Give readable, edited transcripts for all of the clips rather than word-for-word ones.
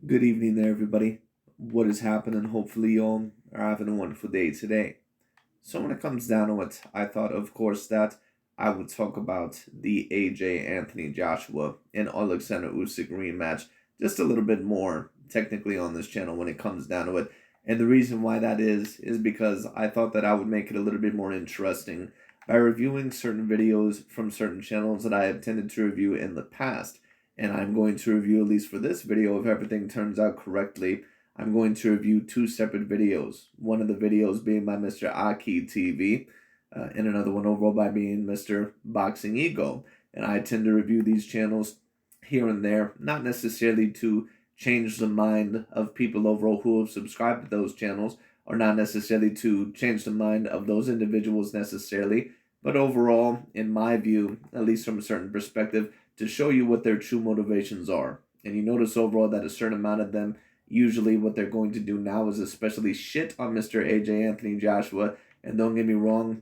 Good evening there, everybody. What is happening? Hopefully, you all are having a wonderful day today. So, when it comes down to it, I thought, of course, that I would talk about the AJ Anthony Joshua and Alexander Usyk rematch just a little bit more technically on this channel when it comes down to it. And the reason why that is because I thought that I would make it a little bit more interesting by reviewing certain videos from certain channels that I have tended to review in the past. And I'm going to review, at least for this video, if everything turns out correctly, I'm going to review two separate videos. One of the videos being by Mr. AKHi TV, and another one overall by being Mr. Boxing Ego. And I tend to review these channels here and there, not necessarily to change the mind of people overall who have subscribed to those channels, or not necessarily to change the mind of those individuals necessarily, but overall, in my view, at least from a certain perspective, to show you what their true motivations are. And you notice overall that a certain amount of them, usually what they're going to do now is especially shit on Mr. AJ Anthony Joshua. And don't get me wrong,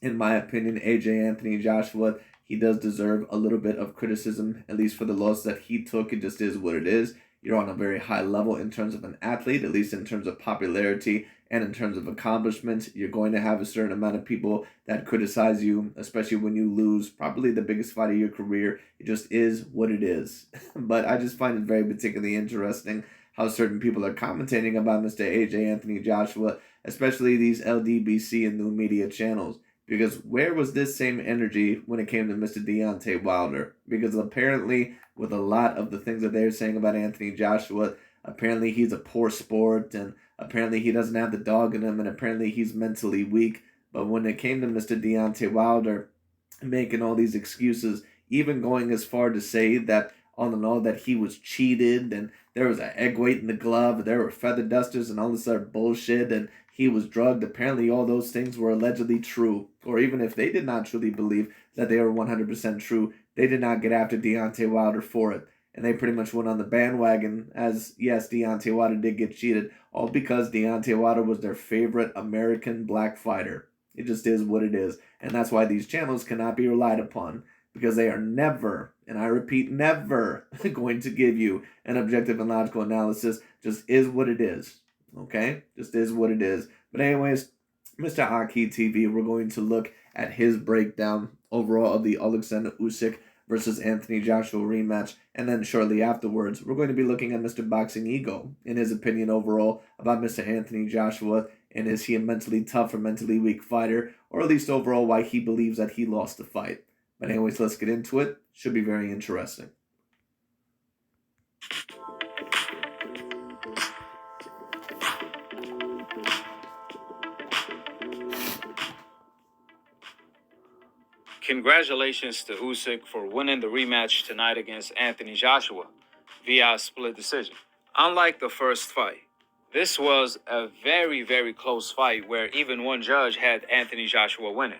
in my opinion, AJ Anthony Joshua, he does deserve a little bit of criticism, at least for the loss that he took. It just is what it is. You're on a very high level in terms of an athlete, at least in terms of popularity and in terms of accomplishment. You're going to have a certain amount of people that criticize you, especially when you lose probably the biggest fight of your career. It just is what it is. But I just find it very particularly interesting how certain people are commentating about Mr. AJ Anthony Joshua, especially these LDBC and new media channels. Because where was this same energy when it came to Mr. Deontay Wilder? Because apparently, with a lot of the things that they're saying about Anthony Joshua, apparently he's a poor sport, and apparently he doesn't have the dog in him, and apparently he's mentally weak. But when it came to Mr. Deontay Wilder making all these excuses, even going as far to say that all in all that he was cheated, and there was an egg weight in the glove, there were feather dusters and all this other bullshit, and he was drugged. Apparently, all those things were allegedly true. Or even if they did not truly believe that they were 100% true, they did not get after Deontay Wilder for it. And they pretty much went on the bandwagon as, yes, Deontay Wilder did get cheated, all because Deontay Wilder was their favorite American black fighter. It just is what it is. And that's why these channels cannot be relied upon, because they are never, and I repeat, never going to give you an objective and logical analysis. Just is what it is. Okay? Just is what it is. But anyways, Mr. AKHi TV, we're going to look at his breakdown overall of the Alexander Usyk versus Anthony Joshua rematch. And then shortly afterwards, we're going to be looking at Mr. Boxing Ego in his opinion overall about Mr. Anthony Joshua. And is he a mentally tough or mentally weak fighter? Or at least overall why he believes that he lost the fight. But anyways, let's get into it. Should be very interesting. Congratulations to Usyk for winning the rematch tonight against Anthony Joshua via split decision. Unlike the first fight, this was a very, very close fight where even one judge had Anthony Joshua winning,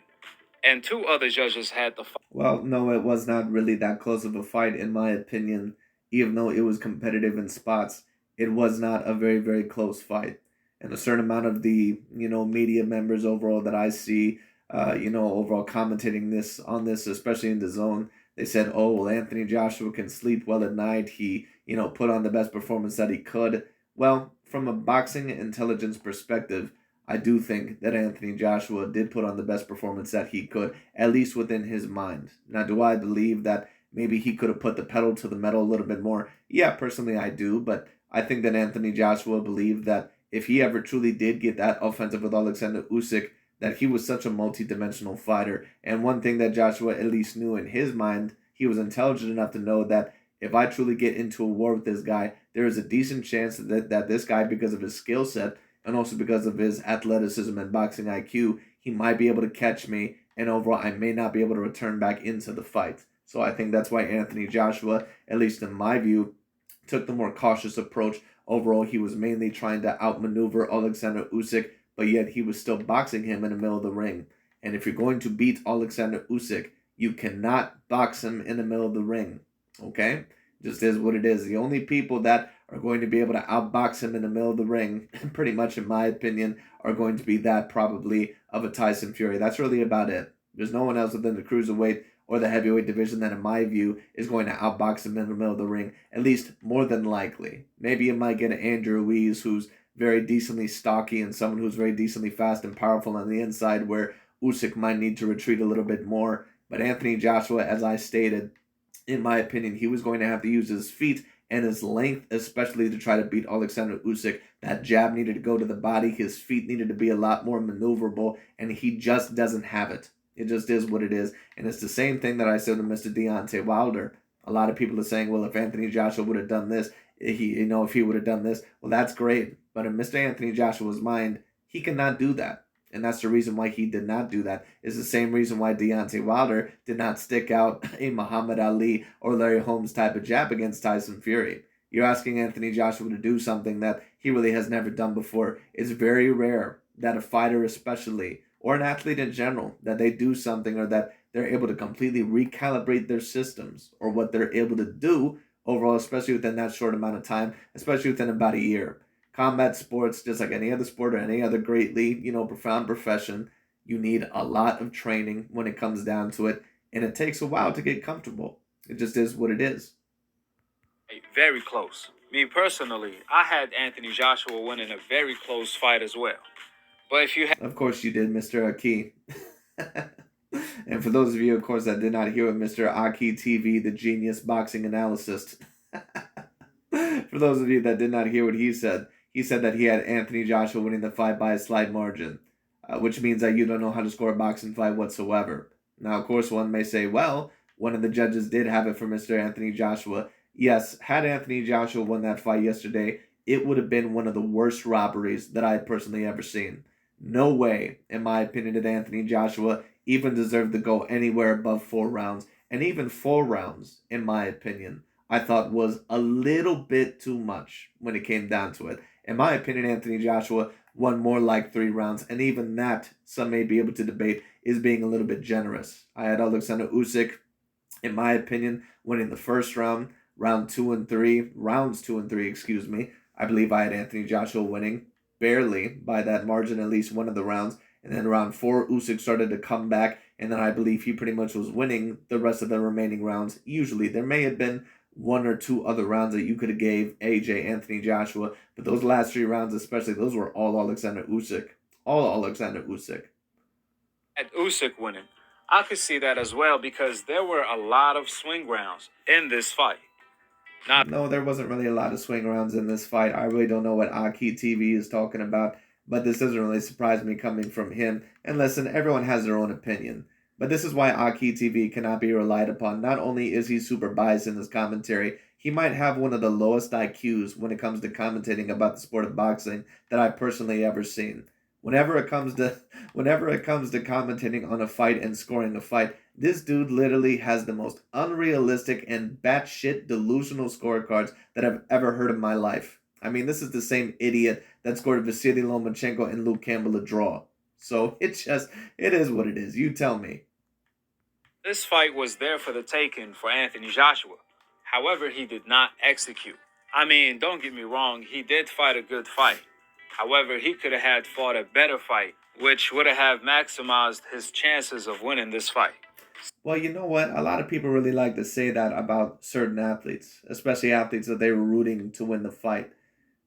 and two other judges had the fight. Well, no, it was not really that close of a fight, in my opinion. Even though it was competitive in spots, it was not a very, very close fight. And a certain amount of the, media members overall that I see, overall commentating this on this, especially in the zone, they said, oh, well, Anthony Joshua can sleep well at night. He, put on the best performance that he could. Well, from a boxing intelligence perspective, I do think that Anthony Joshua did put on the best performance that he could, at least within his mind. Now, do I believe that maybe he could have put the pedal to the metal a little bit more? Yeah, personally I do, but I think that Anthony Joshua believed that if he ever truly did get that offensive with Alexander Usyk, that he was such a multi-dimensional fighter. And one thing that Joshua at least knew in his mind, he was intelligent enough to know that if I truly get into a war with this guy, there is a decent chance that this guy, because of his skill set, and also because of his athleticism and boxing IQ, he might be able to catch me, and overall I may not be able to return back into the fight. So I think that's why Anthony Joshua, at least in my view, took the more cautious approach. Overall, he was mainly trying to outmaneuver Alexander Usyk, but yet he was still boxing him in the middle of the ring. And if you're going to beat Alexander Usyk, you cannot box him in the middle of the ring. Okay? Just is what it is. The only people that are going to be able to outbox him in the middle of the ring, pretty much in my opinion, are going to be that probably of a Tyson Fury. That's really about it. There's no one else within the cruiserweight or the heavyweight division that, in my view, is going to outbox him in the middle of the ring, at least more than likely. Maybe you might get an Andrew Ruiz, who's very decently stocky and someone who's very decently fast and powerful on the inside, where Usyk might need to retreat a little bit more. But Anthony Joshua, as I stated, in my opinion, he was going to have to use his feet and his length, especially to try to beat Alexander Usyk. That jab needed to go to the body. His feet needed to be a lot more maneuverable, and he just doesn't have it. It just is what it is. And it's the same thing that I said to Mr. Deontay Wilder. A lot of people are saying, well, if Anthony Joshua would have done this, if he would have done this, well, that's great. But in Mr. Anthony Joshua's mind, he cannot do that. And that's the reason why he did not do that. Is the same reason why Deontay Wilder did not stick out a Muhammad Ali or Larry Holmes type of jab against Tyson Fury. You're asking Anthony Joshua to do something that he really has never done before. It's very rare that a fighter especially, or an athlete in general, that they do something or that they're able to completely recalibrate their systems or what they're able to do overall, especially within that short amount of time, especially within about a year. Combat sports, just like any other sport or any other greatly, profound profession, you need a lot of training when it comes down to it, and it takes a while to get comfortable. It just is what it is. Very close. Me personally, I had Anthony Joshua winning a very close fight as well. But if you had, Of course you did, Mr. AKHi. And for those of you, of course, that did not hear what Mr. AKHi TV, the genius boxing analyst, for those of you that did not hear what he said that he had Anthony Joshua winning the fight by a slight margin, which means that you don't know how to score a boxing fight whatsoever. Now, of course, one may say, well, one of the judges did have it for Mr. Anthony Joshua. Yes, had Anthony Joshua won that fight yesterday, it would have been one of the worst robberies that I had personally ever seen. No way, in my opinion, did Anthony Joshua even deserve to go anywhere above 4 rounds. And even 4 rounds, in my opinion, I thought was a little bit too much when it came down to it. In my opinion, Anthony Joshua won more like 3 rounds, and even that, some may be able to debate, is being a little bit generous. I had Alexander Usyk, in my opinion, winning the first round, rounds 2 and 3, excuse me. I believe I had Anthony Joshua winning, barely, by that margin, at least one of the rounds. And then round 4, Usyk started to come back, and then I believe he pretty much was winning the rest of the remaining rounds. Usually, there may have been 1 or 2 other rounds that you could have gave AJ Anthony Joshua, but those last 3 rounds especially, those were all Alexander Usyk. All Alexander Usyk. at Usyk winning, I could see that as well because there were a lot of swing rounds in this fight. No, there wasn't really a lot of swing rounds in this fight. I really don't know what AKHi TV is talking about, but this doesn't really surprise me coming from him. And listen, everyone has their own opinion. But this is why AKHi TV cannot be relied upon. Not only is he super biased in his commentary, he might have one of the lowest IQs when it comes to commentating about the sport of boxing that I've personally ever seen. Whenever it comes to commentating on a fight and scoring a fight, this dude literally has the most unrealistic and batshit delusional scorecards that I've ever heard in my life. I mean, this is the same idiot that scored Vasily Lomachenko and Luke Campbell a draw. So it is what it is. You tell me. This fight was there for the taking for Anthony Joshua. However, he did not execute. I mean, don't get me wrong, he did fight a good fight. However, he could have fought a better fight, which would have maximized his chances of winning this fight. Well, you know what? A lot of people really like to say that about certain athletes, especially athletes that they were rooting to win the fight.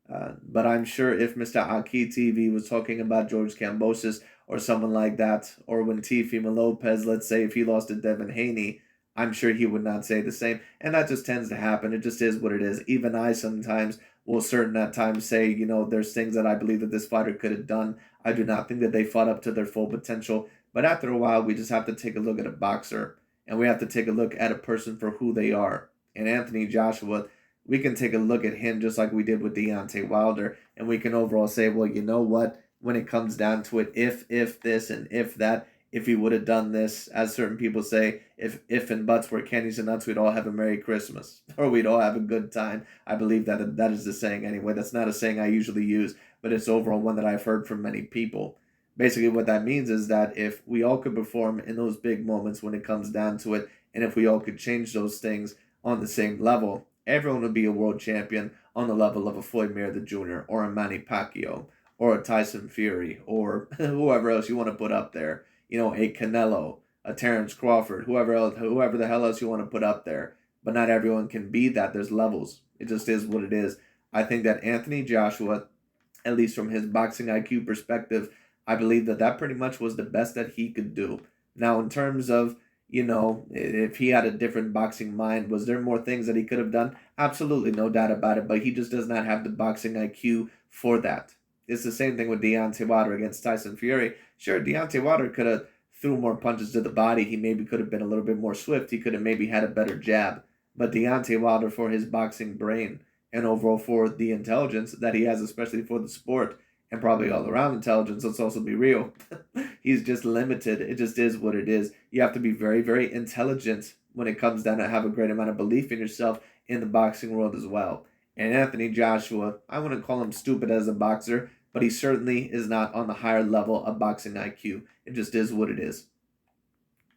But I'm sure if Mr. AKHi TV was talking about George Kambosos or someone like that, or when Teofimo Lopez, let's say if he lost to Devin Haney, I'm sure he would not say the same. And that just tends to happen. It just is what it is. Even I sometimes will certain at times say, there's things that I believe that this fighter could have done. I do not think that they fought up to their full potential. But after a while, we just have to take a look at a boxer. And we have to take a look at a person for who they are. And Anthony Joshua, we can take a look at him just like we did with Deontay Wilder. And we can overall say, well, you know what? When it comes down to it, if this and if that, if he would have done this, as certain people say, if and buts were candies and nuts, we'd all have a Merry Christmas. Or we'd all have a good time. I believe that is the saying anyway. That's not a saying I usually use, but it's overall one that I've heard from many people. Basically, what that means is that if we all could perform in those big moments when it comes down to it, and if we all could change those things on the same level, everyone would be a world champion on the level of a Floyd Mayweather Jr. or a Manny Pacquiao or a Tyson Fury or whoever else you want to put up there. A Canelo, a Terrence Crawford, whoever the hell else you want to put up there. But not everyone can be that. There's levels. It just is what it is. I think that Anthony Joshua, at least from his boxing IQ perspective, I believe that that pretty much was the best that he could do. Now, in terms of, if he had a different boxing mind, was there more things that he could have done? Absolutely, no doubt about it, but he just does not have the boxing IQ for that. It's the same thing with Deontay Wilder against Tyson Fury. Sure, Deontay Wilder could have threw more punches to the body. He maybe could have been a little bit more swift. He could have maybe had a better jab. But Deontay Wilder, for his boxing brain and overall for the intelligence that he has, especially for the sport, and probably all around intelligence, let's also be real, he's just limited. It just is what it is. You have to be very, very intelligent when it comes down to have a great amount of belief in yourself in the boxing world as well. And Anthony Joshua, I wouldn't call him stupid as a boxer, but he certainly is not on the higher level of boxing IQ. It just is what it is.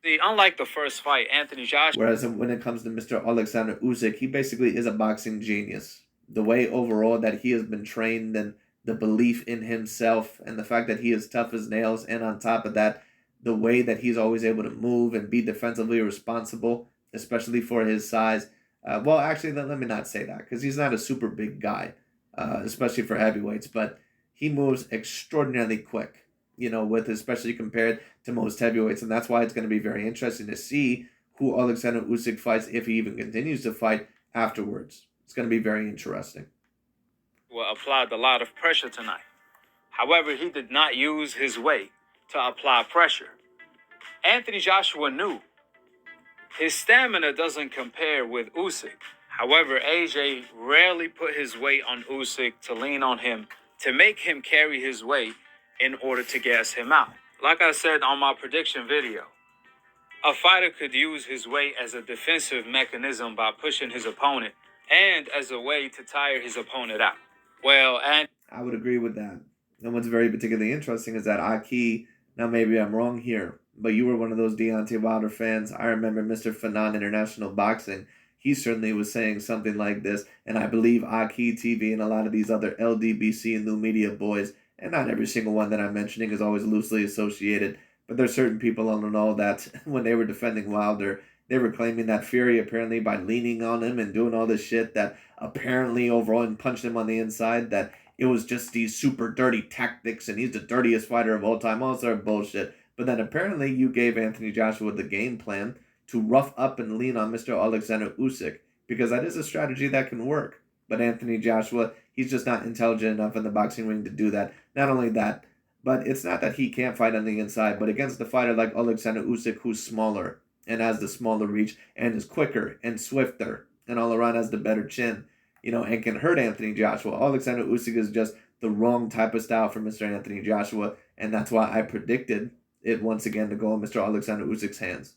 See, unlike the first fight, Anthony Joshua. Whereas when it comes to Mr. Alexander Usyk, he basically is a boxing genius. The way overall that he has been trained and the belief in himself and the fact that he is tough as nails, and on top of that, the way that he's always able to move and be defensively responsible, especially for his size. Well, actually, let me not say that, because he's not a super big guy, especially for heavyweights, but he moves extraordinarily quick, with especially compared to most heavyweights, and that's why it's going to be very interesting to see who Alexander Usyk fights, if he even continues to fight afterwards. It's going to be very interesting. Applied a lot of pressure tonight. However, he did not use his weight to apply pressure. Anthony Joshua knew his stamina doesn't compare with Usyk. However, AJ rarely put his weight on Usyk to lean on him to make him carry his weight in order to gas him out. Like I said on my prediction video, a fighter could use his weight as a defensive mechanism by pushing his opponent and as a way to tire his opponent out. Well, and I would agree with that. And what's very particularly interesting is that AKHi, now maybe I'm wrong here, but you were one of those Deontay Wilder fans. I remember Mr. Fanon International Boxing. He certainly was saying something like this, and I believe AKHi TV and a lot of these other LDBC and new media boys, and not every single one that I'm mentioning is always loosely associated, but there's certain people on the know that when they were defending Wilder, they were claiming that Fury, apparently by leaning on him and doing all this shit that apparently overall and punched him on the inside, that it was just these super dirty tactics and he's the dirtiest fighter of all time, all sort of bullshit. But then apparently you gave Anthony Joshua the game plan to rough up and lean on Mr. Alexander Usyk, because that is a strategy that can work. But Anthony Joshua, he's just not intelligent enough in the boxing ring to do that. Not only that, but it's not that he can't fight on the inside, but against a fighter like Alexander Usyk, who's smaller and has the smaller reach and is quicker and swifter and all around has the better chin, and can hurt Anthony Joshua. Alexander Usyk is just the wrong type of style for Mr. Anthony Joshua, and that's why I predicted it once again to go in Mr. Alexander Usyk's hands.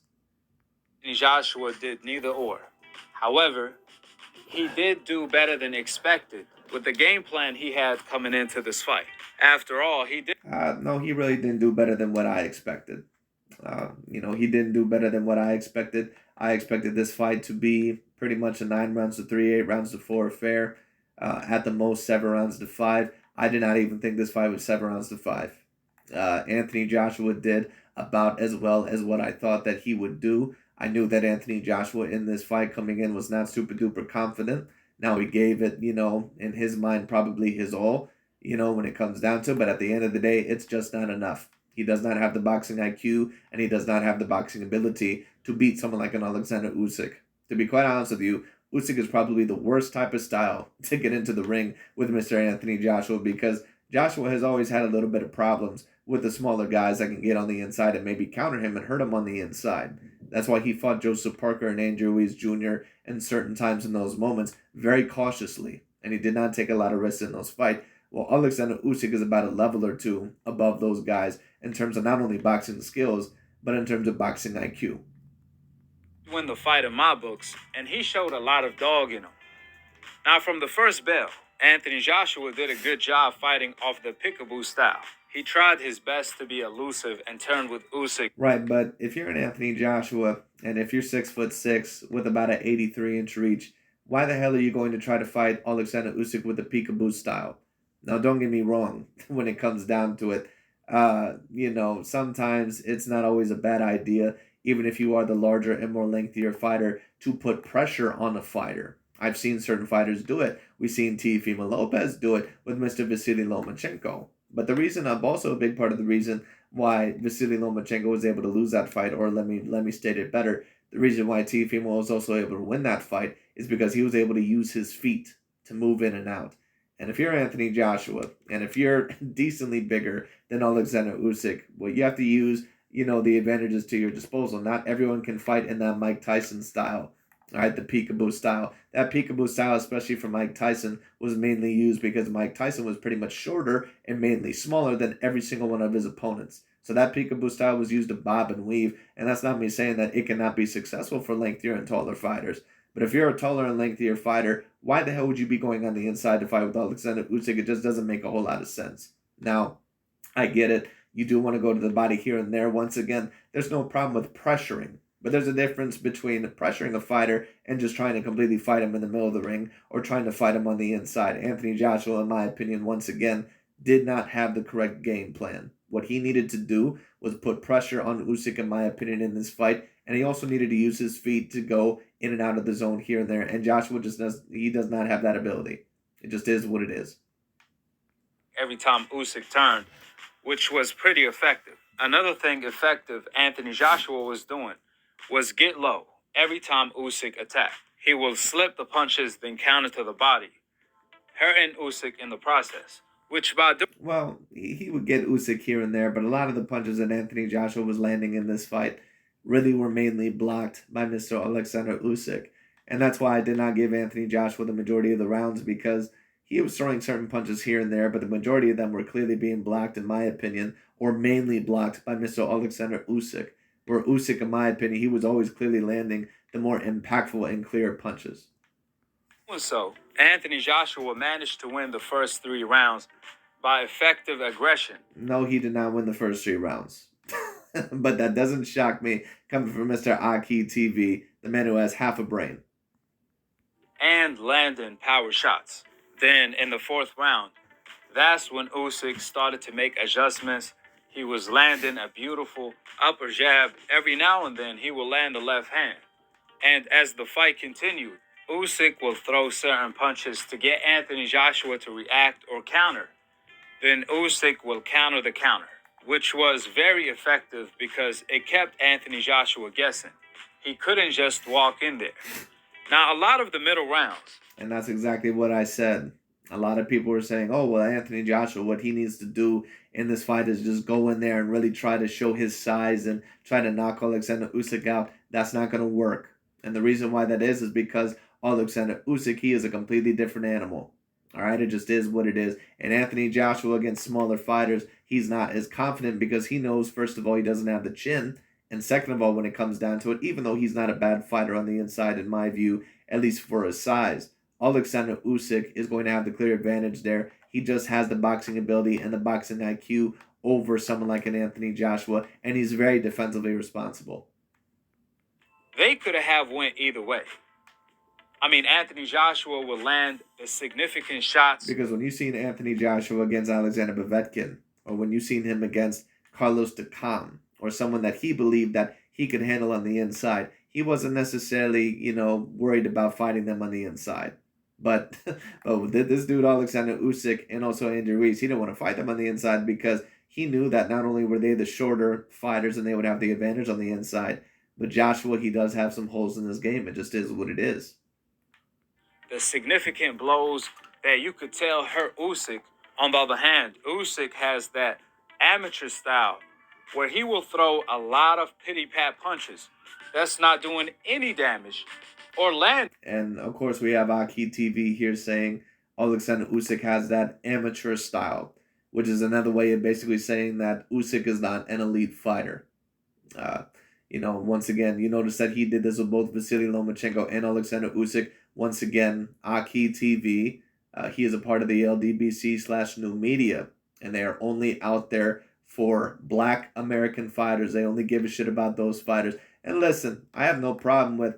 Joshua did neither or. However, he did do better than expected with the game plan he had coming into this fight. After all, he did. No, he really didn't do better than what I expected. He didn't do better than what I expected. I expected this fight to be pretty much a 9 rounds to 3, 8 rounds to 4 affair. At the most, 7 rounds to 5. I did not even think this fight was 7 rounds to 5. Anthony Joshua did about as well as what I thought that he would do. I knew that Anthony Joshua in this fight coming in was not super duper confident. Now he gave it, in his mind, probably his all, when it comes down to it. But at the end of the day, it's just not enough. He does not have the boxing IQ, and he does not have the boxing ability to beat someone like an Alexander Usyk. To be quite honest with you, Usyk is probably the worst type of style to get into the ring with Mr. Anthony Joshua, because Joshua has always had a little bit of problems with the smaller guys that can get on the inside and maybe counter him and hurt him on the inside. That's why he fought Joseph Parker and Andrew Ruiz Jr. in certain times in those moments very cautiously, and he did not take a lot of risks in those fights. Well, Alexander Usyk is about a level or two above those guys in terms of not only boxing skills, but in terms of boxing IQ. Win the fight in my books, and he showed a lot of dog in him. Now, from the first bell, Anthony Joshua did a good job fighting off the peekaboo style. He tried his best to be elusive and turned with Usyk. Right, but if you're an Anthony Joshua, and if you're 6'6" with about an 83-inch reach, why the hell are you going to try to fight Alexander Usyk with the peekaboo style? Now, don't get me wrong, when it comes down to it, sometimes it's not always a bad idea, even if you are the larger and more lengthier fighter, to put pressure on a fighter. I've seen certain fighters do it. We've seen Teofimo Lopez do it with Mr. Vasily Lomachenko. But the reason, I'm also a big part of the reason why Vasily Lomachenko was able to lose that fight, or let me state it better, the reason why Teofimo was also able to win that fight is because he was able to use his feet to move in and out. And if you're Anthony Joshua, and if you're decently bigger than Alexander Usyk, well, you have to use, the advantages to your disposal. Not everyone can fight in that Mike Tyson style, all right, the peekaboo style. That peekaboo style, especially for Mike Tyson, was mainly used because Mike Tyson was pretty much shorter and mainly smaller than every single one of his opponents. So that peekaboo style was used to bob and weave, and that's not me saying that it cannot be successful for lengthier and taller fighters. But if you're a taller and lengthier fighter, why the hell would you be going on the inside to fight with Alexander Usyk? It just doesn't make a whole lot of sense. Now, I get it. You do want to go to the body here and there. Once again, there's no problem with pressuring. But there's a difference between pressuring a fighter and just trying to completely fight him in the middle of the ring or trying to fight him on the inside. Anthony Joshua, in my opinion, once again, did not have the correct game plan. What he needed to do was put pressure on Usyk, in my opinion, in this fight. And he also needed to use his feet to go in and out of the zone here and there. And Joshua does not have that ability. It just is what it is. Every time Usyk turned, which was pretty effective. Another thing effective Anthony Joshua was doing was get low every time Usyk attacked. He will slip the punches, then counter to the body, hurting Usyk in the process. Which by doing Well, he would get Usyk here and there, but a lot of the punches that Anthony Joshua was landing in this fight really were mainly blocked by Mr. Alexander Usyk. And that's why I did not give Anthony Joshua the majority of the rounds, because he was throwing certain punches here and there, but the majority of them were clearly being blocked, in my opinion, or mainly blocked by Mr. Alexander Usyk. Where Usyk, in my opinion, he was always clearly landing the more impactful and clear punches. so, Anthony Joshua managed to win the first 3 rounds by effective aggression. No, he did not win the first 3 rounds. But that doesn't shock me, coming from Mr. AKHi TV, the man who has half a brain. And landing power shots. Then, in the 4th round, that's when Usyk started to make adjustments. He was landing a beautiful upper jab. Every now and then, he will land a left hand. And as the fight continued, Usyk will throw certain punches to get Anthony Joshua to react or counter. Then Usyk will counter the counter, which was very effective because it kept Anthony Joshua guessing. He couldn't just walk in there. Now, a lot of the middle rounds. And that's exactly what I said. A lot of people were saying, oh, well, Anthony Joshua, what he needs to do in this fight is just go in there and really try to show his size and try to knock Alexander Usyk out. That's not going to work. And the reason why that is because Alexander Usyk, he is a completely different animal. All right, it just is what it is. And Anthony Joshua against smaller fighters, he's not as confident because he knows, first of all, he doesn't have the chin. And second of all, when it comes down to it, even though he's not a bad fighter on the inside, in my view, at least for his size, Alexander Usyk is going to have the clear advantage there. He just has the boxing ability and the boxing IQ over someone like an Anthony Joshua, and he's very defensively responsible. They could have went either way. I mean, Anthony Joshua will land the significant shots. Because when you've seen Anthony Joshua against Alexander Povetkin, or when you've seen him against Carlos Takam, or someone that he believed that he could handle on the inside, he wasn't necessarily, worried about fighting them on the inside. But this dude, Alexander Usyk, and also Andy Ruiz, he didn't want to fight them on the inside because he knew that not only were they the shorter fighters and they would have the advantage on the inside, but Joshua, he does have some holes in his game. It just is what it is. The significant blows that you could tell hurt Usyk. On the other hand, Usyk has that amateur style where he will throw a lot of pity-pat punches that's not doing any damage or land. And of course, we have AKHi TV here saying Alexander Usyk has that amateur style, which is another way of basically saying that Usyk is not an elite fighter. Once again, you notice that he did this with both Vasily Lomachenko and Alexander Usyk. Once again, AKHi TV, he is a part of the LDBC/New Media, and they are only out there for Black American fighters. They only give a shit about those fighters. And listen, I have no problem with,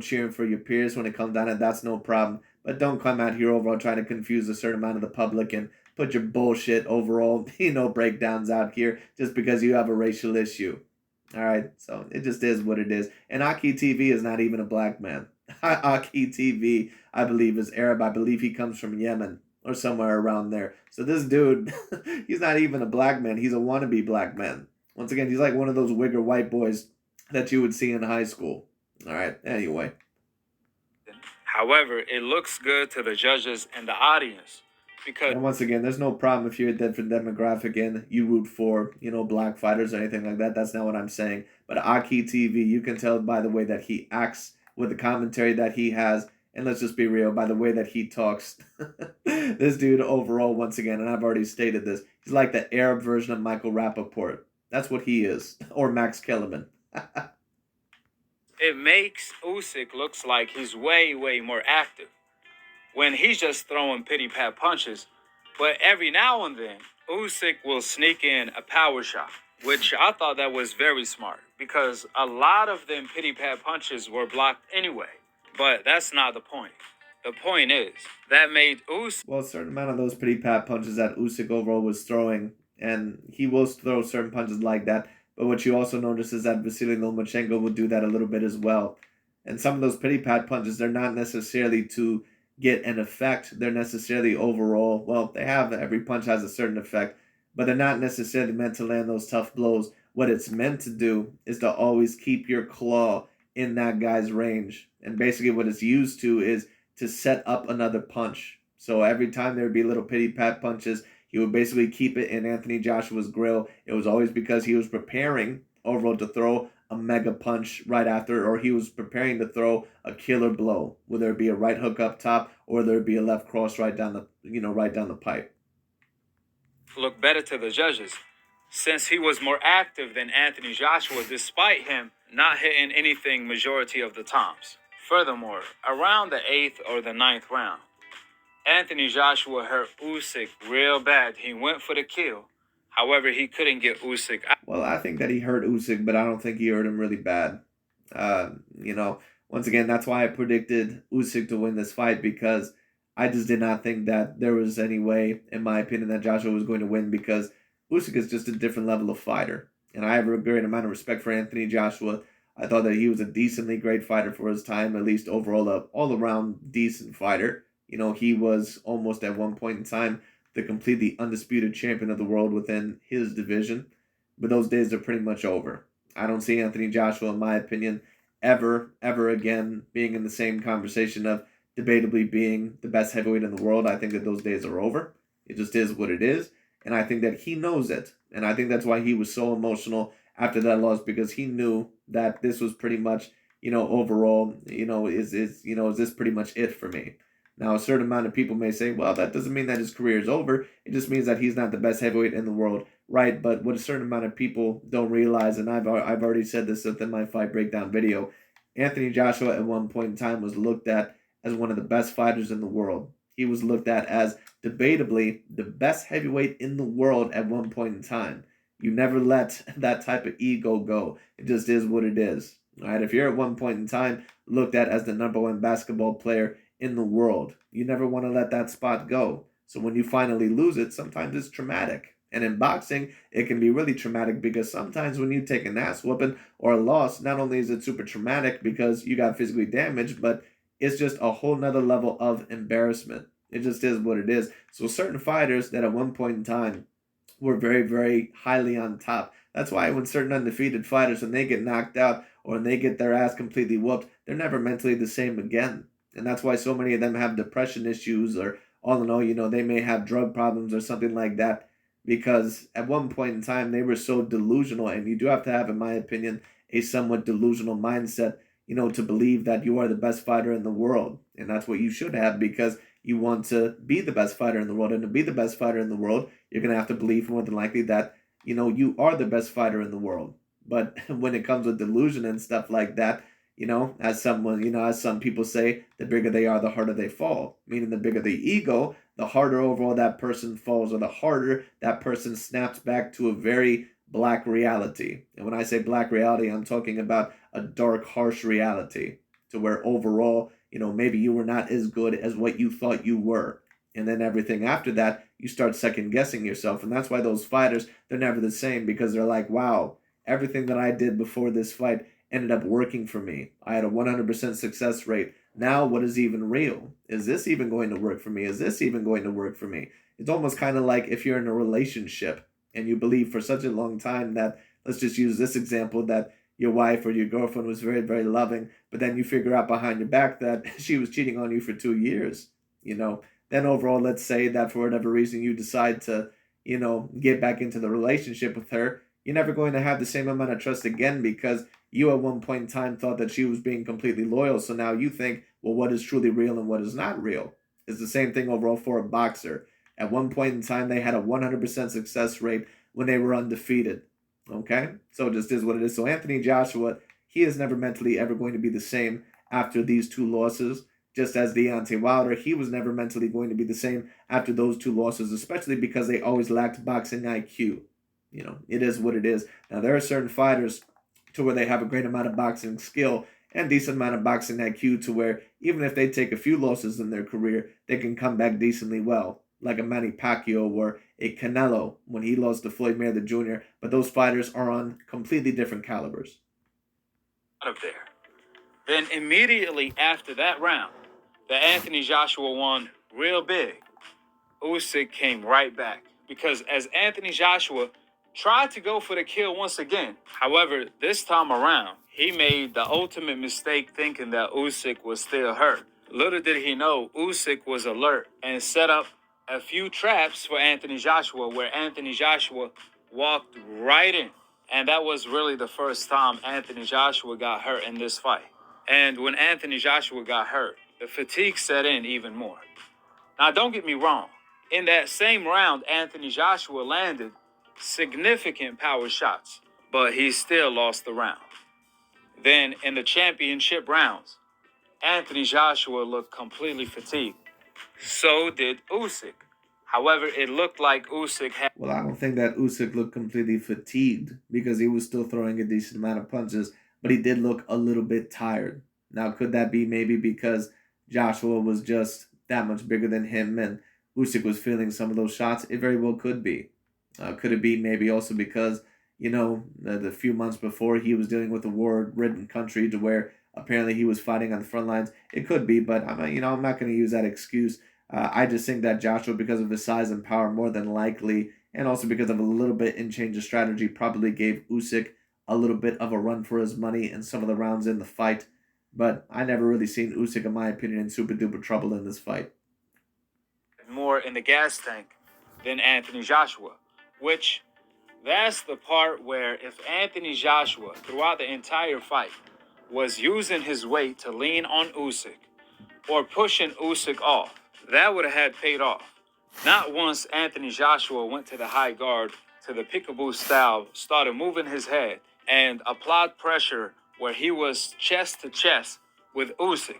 cheering for your peers when it comes down to it. That's no problem. But don't come out here overall trying to confuse a certain amount of the public and put your bullshit overall, breakdowns out here just because you have a racial issue. All right, so it just is what it is. And AKHi TV is not even a black man. AKHi TV, I believe, is Arab. I believe he comes from Yemen or somewhere around there. So this dude, he's not even a black man. He's a wannabe black man. Once again, he's like one of those wigger white boys that you would see in high school. All right, anyway. However, it looks good to the judges and the audience because And once again, there's no problem if you're a different demographic and you root for, black fighters or anything like that. That's not what I'm saying. But AKHi TV, you can tell by the way that he acts, with the commentary that he has, and let's just be real, by the way that he talks. This dude overall, once again, and I've already stated this, he's like the Arab version of Michael Rappaport. That's what he is. Or Max Kellerman. it makes Usyk looks like he's way, way more active when he's just throwing pity pat punches. But every now and then, Usyk will sneak in a power shot, which I thought that was very smart because a lot of them pity pat punches were blocked anyway. But that's not the point. The point is that made Usyk. Well, a certain amount of those pity pat punches that Usyk overall was throwing, and he will throw certain punches like that. But what you also notice is that Vasily Lomachenko will do that a little bit as well. And some of those pity pat punches, they're not necessarily to get an effect. They're necessarily overall, well, they have, every punch has a certain effect, but they're not necessarily meant to land those tough blows. What it's meant to do is to always keep your claw in that guy's range. And basically what it's used to is to set up another punch. So every time there would be little pity pat punches, he would basically keep it in Anthony Joshua's grill. It was always because he was preparing overall to throw a mega punch right after, or he was preparing to throw a killer blow, whether it be a right hook up top or there be a left cross right down the pipe. Look better to the judges since he was more active than Anthony Joshua despite him not hitting anything majority of the times. Furthermore, around the 8th or the ninth round, Anthony Joshua hurt Usyk real bad. He went for the kill. However, he couldn't get Usyk out. Well, I think that he hurt Usyk, but I don't think he hurt him really bad. Uh, you know, Once again, that's why I predicted Usyk to win this fight, because I just did not think that there was any way, in my opinion, that Joshua was going to win, because Usyk is just a different level of fighter. And I have a great amount of respect for Anthony Joshua. I thought that he was a decently great fighter for his time, at least overall, a all-around decent fighter. He was almost at one point in time the completely undisputed champion of the world within his division. But those days are pretty much over. I don't see Anthony Joshua, in my opinion, ever again being in the same conversation of debatably being the best heavyweight in the world. I think that those days are over. It just is what it is. And I think that he knows it. And I think that's why he was so emotional after that loss, because he knew that this was pretty much, overall, is this pretty much it for me? Now, a certain amount of people may say, well, that doesn't mean that his career is over. It just means that he's not the best heavyweight in the world, right? But what a certain amount of people don't realize, and I've already said this within my fight breakdown video, Anthony Joshua at one point in time was looked at as one of the best fighters in the world. He was looked at as debatably the best heavyweight in the world at one point in time. You never let that type of ego go. It just is what it is. All right, if you're at one point in time looked at as the number one basketball player in the world, you never want to let that spot go. So when you finally lose it, sometimes it's traumatic. And in boxing, it can be really traumatic, because sometimes when you take an ass whooping or a loss, not only is it super traumatic because you got physically damaged, but it's just a whole nother level of embarrassment. It just is what it is. So certain fighters that at one point in time were very, very highly on top. That's why when certain undefeated fighters, when they get knocked out or when they get their ass completely whooped, they're never mentally the same again. And that's why so many of them have depression issues, or all in all, they may have drug problems or something like that, because at one point in time they were so delusional. And you do have to have, in my opinion, a somewhat delusional mindset, to believe that you are the best fighter in the world. And that's what you should have, because you want to be the best fighter in the world. And to be the best fighter in the world, you're going to have to believe more than likely that, you are the best fighter in the world. But when it comes with delusion and stuff like that, as some people say, the bigger they are, the harder they fall. Meaning the bigger the ego, the harder overall that person falls, or the harder that person snaps back to a very black reality. And when I say black reality, I'm talking about a dark, harsh reality, to where overall, maybe you were not as good as what you thought you were. And then everything after that, you start second guessing yourself. And that's why those fighters, they're never the same, because they're like, wow, Everything that I did before this fight ended up working for me. I had a 100% success rate. Now, what is even real? Is this even going to work for me? Is this even going to work for me? It's almost kind of like if you're in a relationship and you believe for such a long time that, let's just use this example, that your wife or your girlfriend was very, very loving, but then you figure out behind your back that she was cheating on you for 2 years, you know, then overall, let's say that for whatever reason you decide to, get back into the relationship with her, you're never going to have the same amount of trust again because you at one point in time thought that she was being completely loyal. So now you think, well, what is truly real and what is not real? It's the same thing overall for a boxer. At one point in time, they had a 100% success rate when they were undefeated. Okay? So it just is what it is. So Anthony Joshua, he is never mentally ever going to be the same after these two losses. Just as Deontay Wilder, he was never mentally going to be the same after those two losses, especially because they always lacked boxing IQ. It is what it is. Now, there are certain fighters to where they have a great amount of boxing skill and decent amount of boxing IQ to where even if they take a few losses in their career, they can come back decently well, like a Manny Pacquiao or a Canelo when he lost to Floyd Mayweather Jr., but those fighters are on completely different calibers. Out of there. Then immediately after that round, that Anthony Joshua won real big, Usyk came right back because as Anthony Joshua tried to go for the kill once again, however, this time around, he made the ultimate mistake thinking that Usyk was still hurt. Little did he know, Usyk was alert and set up a few traps for Anthony Joshua where Anthony Joshua walked right in. And that was really the first time Anthony Joshua got hurt in this fight. And when Anthony Joshua got hurt, the fatigue set in even more. Now, don't get me wrong. In that same round, Anthony Joshua landed significant power shots, but he still lost the round. Then, in the championship rounds, Anthony Joshua looked completely fatigued. So did Usyk. However, it looked like Usyk had... Well, I don't think that Usyk looked completely fatigued because he was still throwing a decent amount of punches, but he did look a little bit tired. Now, could that be maybe because Joshua was just that much bigger than him and Usyk was feeling some of those shots? It very well could be. Could it be maybe also because, the few months before he was dealing with a war-ridden country to where apparently he was fighting on the front lines? It could be, but I'm not going to use that excuse. I just think that Joshua, because of his size and power, more than likely, and also because of a little bit in change of strategy, probably gave Usyk a little bit of a run for his money in some of the rounds in the fight. But I never really seen Usyk, in my opinion, in super duper trouble in this fight. More in the gas tank than Anthony Joshua, which that's the part where if Anthony Joshua, throughout the entire fight, was using his weight to lean on Usyk or pushing Usyk off, that would have had paid off. Not once Anthony Joshua went to the high guard, to the peekaboo style, started moving his head, and applied pressure where he was chest to chest with Usyk.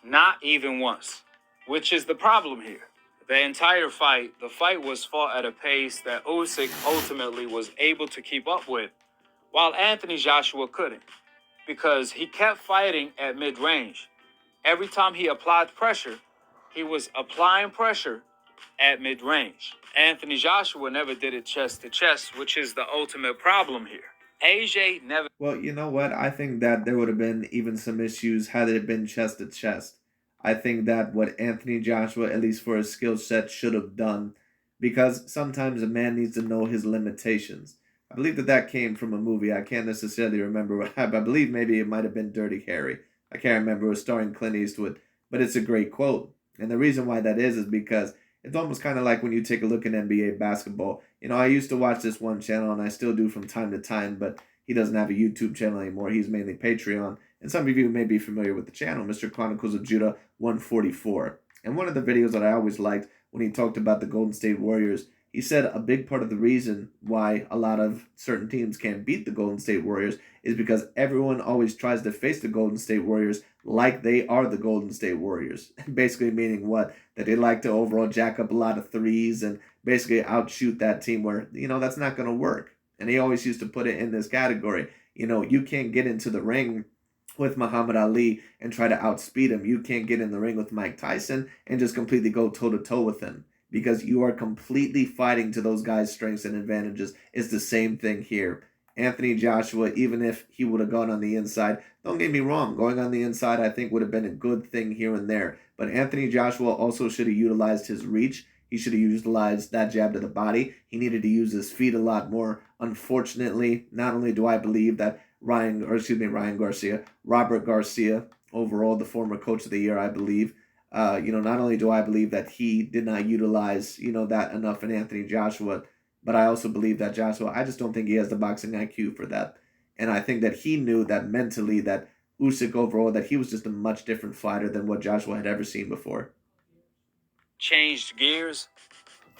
Not even once, which is the problem here. The entire fight, the fight was fought at a pace that Usyk ultimately was able to keep up with, while Anthony Joshua couldn't, because he kept fighting at mid-range. Every time he applied pressure, he was applying pressure at mid-range. Anthony Joshua never did it chest to chest, which is the ultimate problem here. AJ never... Well, you know what? I think that there would have been even some issues had it been chest to chest. I think that what Anthony Joshua, at least for his skill set, should have done, because sometimes a man needs to know his limitations. I believe that came from a movie. I can't necessarily remember. I believe maybe it might have been Dirty Harry. I can't remember. It was starring Clint Eastwood, but it's a great quote. And the reason why that is because it's almost kind of like when you take a look at NBA basketball. I used to watch this one channel, and I still do from time to time, but he doesn't have a YouTube channel anymore. He's mainly Patreon. And some of you may be familiar with the channel, Mr. Chronicles of Judah 144. And one of the videos that I always liked when he talked about the Golden State Warriors, he said a big part of the reason why a lot of certain teams can't beat the Golden State Warriors is because everyone always tries to face the Golden State Warriors like they are the Golden State Warriors. Basically meaning what? That they like to overall jack up a lot of threes and basically outshoot that team where, that's not going to work. And he always used to put it in this category. You can't get into the ring with Muhammad Ali and try to outspeed him. You can't get in the ring with Mike Tyson and just completely go toe-to-toe with him, because you are completely fighting to those guys' strengths and advantages. It's the same thing here. Anthony Joshua, even if he would have gone on the inside, don't get me wrong, going on the inside I think would have been a good thing here and there. But Anthony Joshua also should have utilized his reach. He should have utilized that jab to the body. He needed to use his feet a lot more. Unfortunately, not only do I believe that Robert Garcia, overall the former coach of the year, I believe, not only do I believe that he did not utilize, that enough in Anthony Joshua, but I also believe that Joshua, I just don't think he has the boxing IQ for that. And I think that he knew that mentally that Usyk overall, that he was just a much different fighter than what Joshua had ever seen before. Changed gears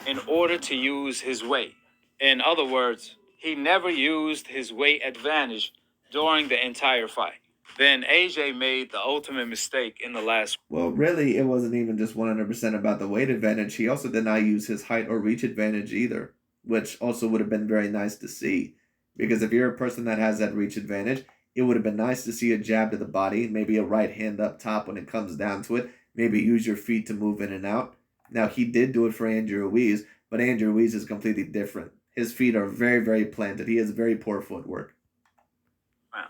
in order to use his weight. In other words, he never used his weight advantage during the entire fight. Then AJ made the ultimate mistake in the last. Well, really, it wasn't even just 100% about the weight advantage. He also did not use his height or reach advantage either, which also would have been very nice to see. Because if you're a person that has that reach advantage, it would have been nice to see a jab to the body, maybe a right hand up top when it comes down to it, maybe use your feet to move in and out. Now, he did do it for Andrew Ruiz, but Andrew Ruiz is completely different. His feet are very, very planted. He has very poor footwork. Wow.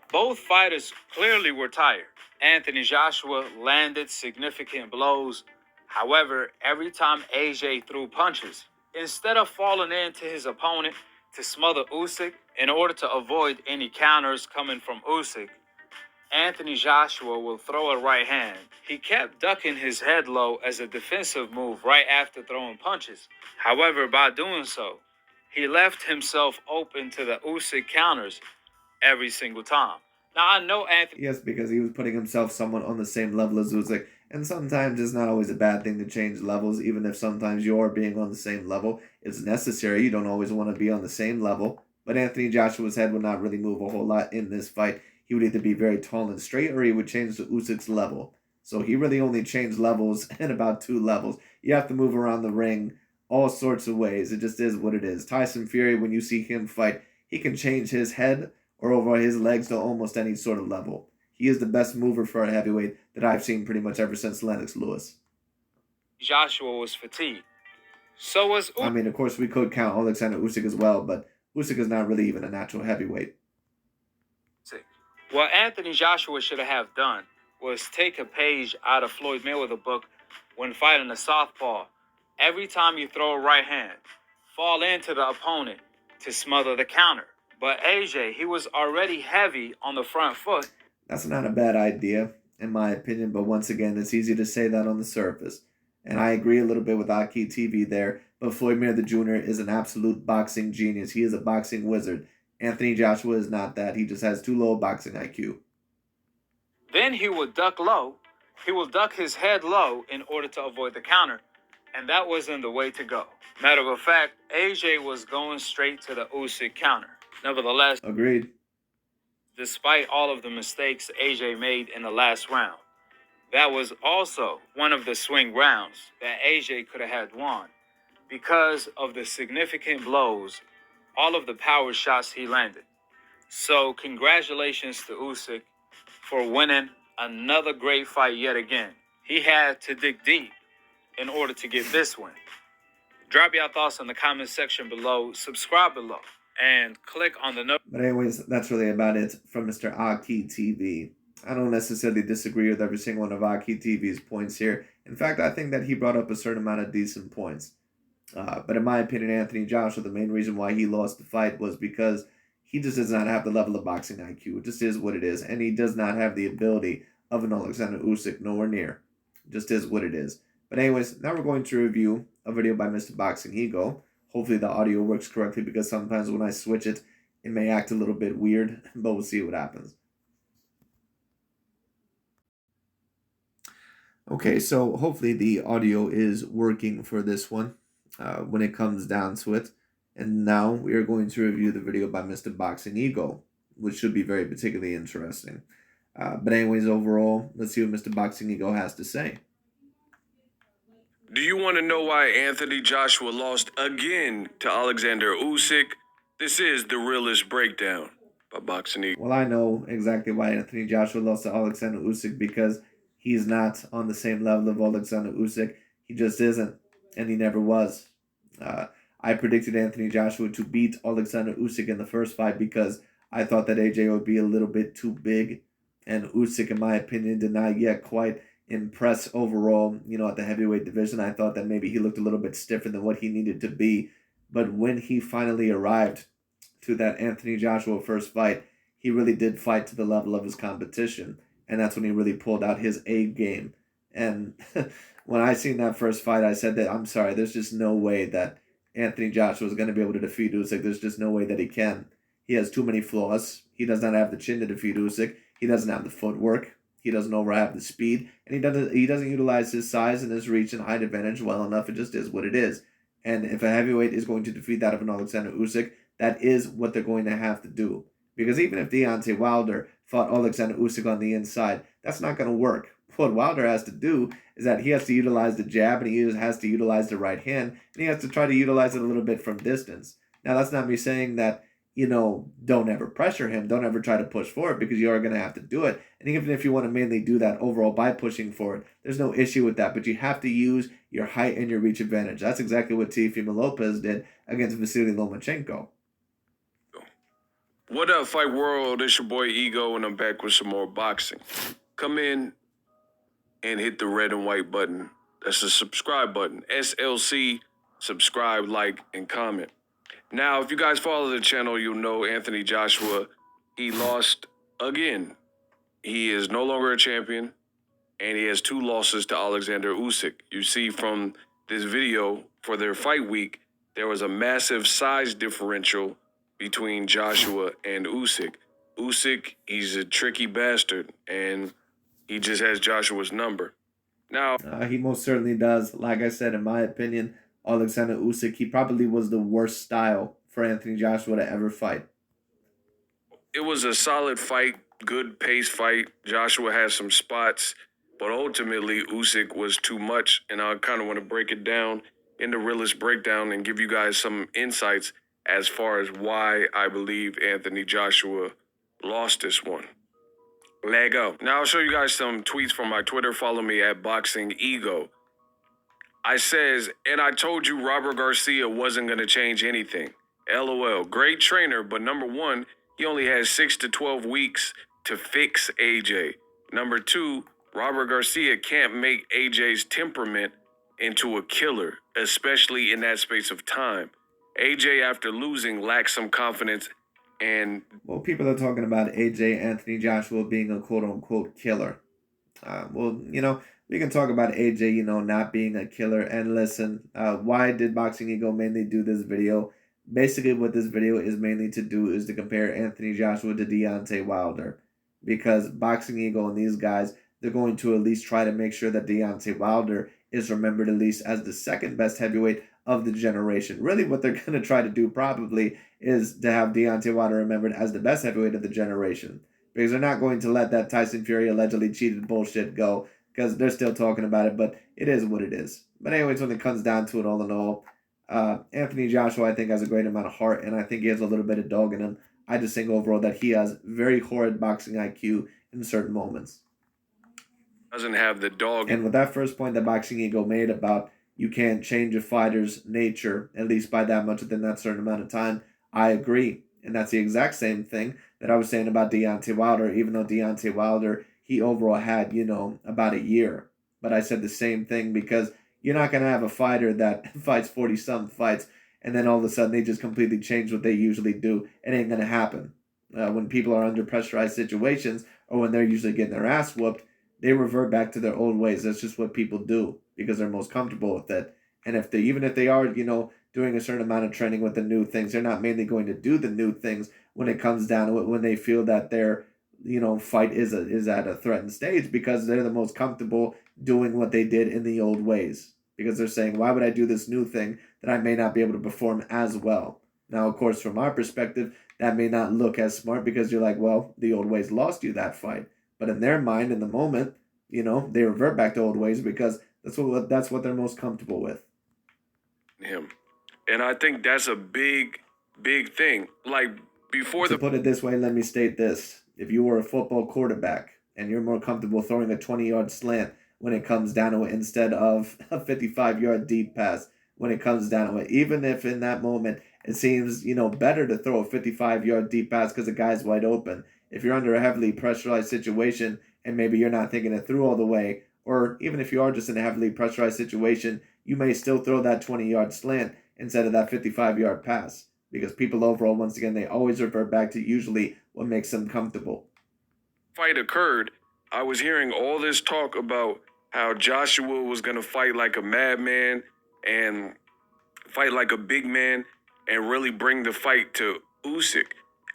Both fighters clearly were tired. Anthony Joshua landed significant blows. However, every time AJ threw punches, instead of falling into his opponent to smother Usyk in order to avoid any counters coming from Usyk, Anthony Joshua will throw a right hand. He kept ducking his head low as a defensive move right after throwing punches. However, by doing so, he left himself open to the Usyk counters every single time. Now, I know Anthony. Yes, because he was putting himself somewhat on the same level as Usyk. And sometimes it's not always a bad thing to change levels, even if sometimes you're being on the same level. It's necessary. You don't always want to be on the same level. But Anthony Joshua's head would not really move a whole lot in this fight. He would either be very tall and straight or he would change to Usyk's level. So he really only changed levels in about 2 levels. You have to move around the ring all sorts of ways. It just is what it is. Tyson Fury, when you see him fight, he can change his head or over his legs to almost any sort of level. He is the best mover for a heavyweight that I've seen pretty much ever since Lennox Lewis. Joshua was fatigued. So was Usyk. I mean, of course, we could count Alexander Usyk as well, but Usyk is not really even a natural heavyweight. What Anthony Joshua should have done was take a page out of Floyd Mayweather's book when fighting a southpaw. Every time you throw a right hand, fall into the opponent to smother the counter. But AJ, he was already heavy on the front foot. That's not a bad idea, in my opinion, but once again, it's easy to say that on the surface. And I agree a little bit with AKHi TV there, but Floyd Mayweather Jr. is an absolute boxing genius. He is a boxing wizard. Anthony Joshua is not that. He just has too low boxing IQ. Then he would duck low. He will duck his head low in order to avoid the counter. And that wasn't the way to go. Matter of fact, AJ was going straight to the Usyk counter. Nevertheless, agreed. Despite all of the mistakes AJ made in the last round, that was also one of the swing rounds that AJ could have had won because of the significant blows, all of the power shots he landed. So congratulations to Usyk for winning another great fight yet again. He had to dig deep in order to get this win. Drop your thoughts in the comment section below, subscribe below, and click on the note. But anyways, that's really about it from Mr. AKHi TV. I don't necessarily disagree with every single one of AKHi TV's points here. In fact, I think that he brought up a certain amount of decent points. But in my opinion, Anthony Joshua, the main reason why he lost the fight was because he just does not have the level of boxing IQ. It just is what it is. And he does not have the ability of an Alexander Usyk, nowhere near. It just is what it is. But anyways, now we're going to review a video by Mr. BOXINGEGO. Hopefully the audio works correctly because sometimes when I switch it, it may act a little bit weird, but we'll see what happens. Okay, so hopefully the audio is working for this one when it comes down to it. And now we are going to review the video by Mr. BOXINGEGO, which should be very particularly interesting. But anyways, overall, let's see what Mr. BOXINGEGO has to say. Do you want to know why Anthony Joshua lost again to Alexander Usyk? This is the realest breakdown by BOXINGEGO. Well, I know exactly why Anthony Joshua lost to Alexander Usyk because he's not on the same level of Alexander Usyk. He just isn't, and he never was. I predicted Anthony Joshua to beat Alexander Usyk in the first fight because I thought that AJ would be a little bit too big, and Usyk, in my opinion, did not yet quite impress overall. At the heavyweight division, I thought that maybe he looked a little bit stiffer than what he needed to be. But when he finally arrived to that Anthony Joshua first fight, he really did fight to the level of his competition, and that's when he really pulled out his A game. And when I seen that first fight, I said that I'm sorry, there's just no way that Anthony Joshua is going to be able to defeat Usyk. There's just no way that he can. He has too many flaws. He does not have the chin to defeat Usyk. He doesn't have the footwork. He doesn't have the speed, and he doesn't utilize his size and his reach and height advantage well enough. It just is what it is. And if a heavyweight is going to defeat that of an Alexander Usyk, that is what they're going to have to do. Because even if Deontay Wilder fought Alexander Usyk on the inside, that's not going to work. What Wilder has to do is that he has to utilize the jab, and he has to utilize the right hand, and he has to try to utilize it a little bit from distance. Now, that's not me saying that, don't ever pressure him. Don't ever try to push for it, because you are going to have to do it. And even if you want to mainly do that overall by pushing for it, there's no issue with that. But you have to use your height and your reach advantage. That's exactly what Teofimo Lopez did against Vasily Lomachenko. What up, Fight World? It's your boy Ego, and I'm back with some more boxing. Come in and hit the red and white button. That's the subscribe button. SLC, subscribe, like, and comment. Now, if you guys follow the channel, you'll know Anthony Joshua, he lost again. He is no longer a champion, and he has 2 losses to Alexander Usyk. You see from this video, for their fight week, there was a massive size differential between Joshua and Usyk. Usyk, he's a tricky bastard, and he just has Joshua's number. Now, He most certainly does. Like I said, in my opinion, Alexander Usyk, he probably was the worst style for Anthony Joshua to ever fight. it was a solid fight, good pace fight. Joshua had some spots, but ultimately Usyk was too much, and I kind of want to break it down in the realist breakdown and give you guys some insights as far as why I believe Anthony Joshua lost this one. Leg go. Now I'll show you guys some tweets from my Twitter. Follow me at BoxingEgo. I says, and I told you Robert Garcia wasn't going to change anything. LOL. Great trainer, but number 1, he only has 6 to 12 weeks to fix AJ. Number 2, Robert Garcia can't make AJ's temperament into a killer, especially in that space of time. AJ, after losing, lacks some confidence and... Well, people are talking about AJ Anthony Joshua being a quote-unquote killer. We can talk about AJ, not being a killer. And listen, why did Boxing Ego mainly do this video? Basically, what this video is mainly to do is to compare Anthony Joshua to Deontay Wilder. Because Boxing Ego and these guys, they're going to at least try to make sure that Deontay Wilder is remembered at least as the second best heavyweight of the generation. Really, what they're going to try to do probably is to have Deontay Wilder remembered as the best heavyweight of the generation. Because they're not going to let that Tyson Fury allegedly cheated bullshit go, because they're still talking about it, but it is what it is. But anyways, when it comes down to it, all in all, Anthony Joshua, I think, has a great amount of heart, and I think he has a little bit of dog in him. I just think overall that he has very horrid boxing IQ in certain moments. doesn't have the dog. And with that first point that Boxing Ego made about you can't change a fighter's nature, at least by that much within that certain amount of time, I agree. And that's the exact same thing that I was saying about Deontay Wilder, even though Deontay Wilder, he overall had, about a year. But I said the same thing because you're not going to have a fighter that fights 40-some fights and then all of a sudden they just completely change what they usually do. It ain't going to happen. When people are under pressurized situations or when they're usually getting their ass whooped, they revert back to their old ways. That's just what people do because they're most comfortable with it. And even if they are, doing a certain amount of training with the new things, they're not mainly going to do the new things when it comes down to it, when they feel that their, fight is at a threatened stage, because they're the most comfortable doing what they did in the old ways. Because they're saying, why would I do this new thing that I may not be able to perform as well? Now, of course, from our perspective, that may not look as smart because you're like, well, the old ways lost you that fight. But in their mind, in the moment, they revert back to old ways because that's what they're most comfortable with. Him. And I think that's a big, big thing. Like, before to put it this way, let me state this. If you were a football quarterback and you're more comfortable throwing a 20-yard slant when it comes down to it instead of a 55-yard deep pass, when it comes down to it. Even if in that moment it seems, better to throw a 55-yard deep pass because the guy's wide open. If you're under a heavily pressurized situation and maybe you're not thinking it through all the way, or even if you are just in a heavily pressurized situation, you may still throw that 20-yard slant instead of that 55-yard pass. Because people overall, once again, they always revert back to usually what makes them comfortable. Fight occurred, I was hearing all this talk about how Joshua was going to fight like a madman and fight like a big man and really bring the fight to Usyk.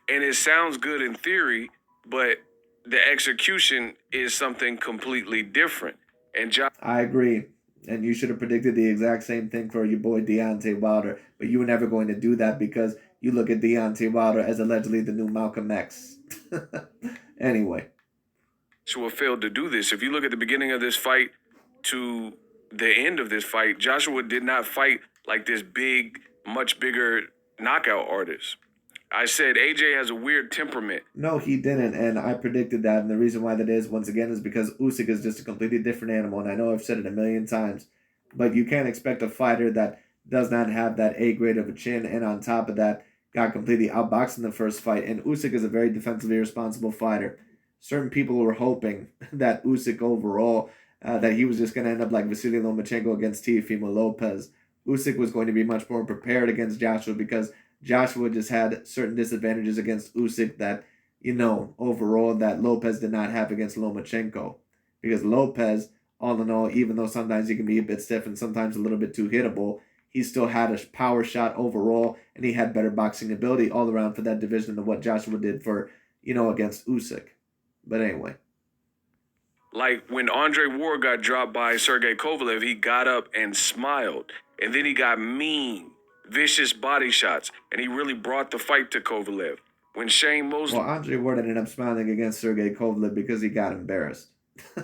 And it sounds good in theory, but the execution is something completely different. And I agree. And you should have predicted the exact same thing for your boy Deontay Wilder. But you were never going to do that because you look at Deontay Wilder as allegedly the new Malcolm X. Anyway. Joshua failed to do this. If you look at the beginning of this fight to the end of this fight, Joshua did not fight like this big, much bigger knockout artist. I said AJ has a weird temperament. No, he didn't, and I predicted that. And the reason why that is, once again, is because Usyk is just a completely different animal. And I know I've said it a million times, but you can't expect a fighter that does not have that A grade of a chin, and on top of that, got completely outboxed in the first fight. And Usyk is a very defensively responsible fighter. Certain people were hoping that Usyk overall, that he was just going to end up like Vasily Lomachenko against Teofimo Lopez. Usyk was going to be much more prepared against Joshua because Joshua just had certain disadvantages against Usyk that, overall that Lopez did not have against Lomachenko. Because Lopez, all in all, even though sometimes he can be a bit stiff and sometimes a little bit too hittable, he still had a power shot overall, and he had better boxing ability all around for that division than what Joshua did for, against Usyk. But anyway. Like when Andre Ward got dropped by Sergey Kovalev, he got up and smiled. And then he got mean, vicious body shots. And he really brought the fight to Kovalev. When Shane Mosley... Well, Andre Ward ended up smiling against Sergey Kovalev because he got embarrassed.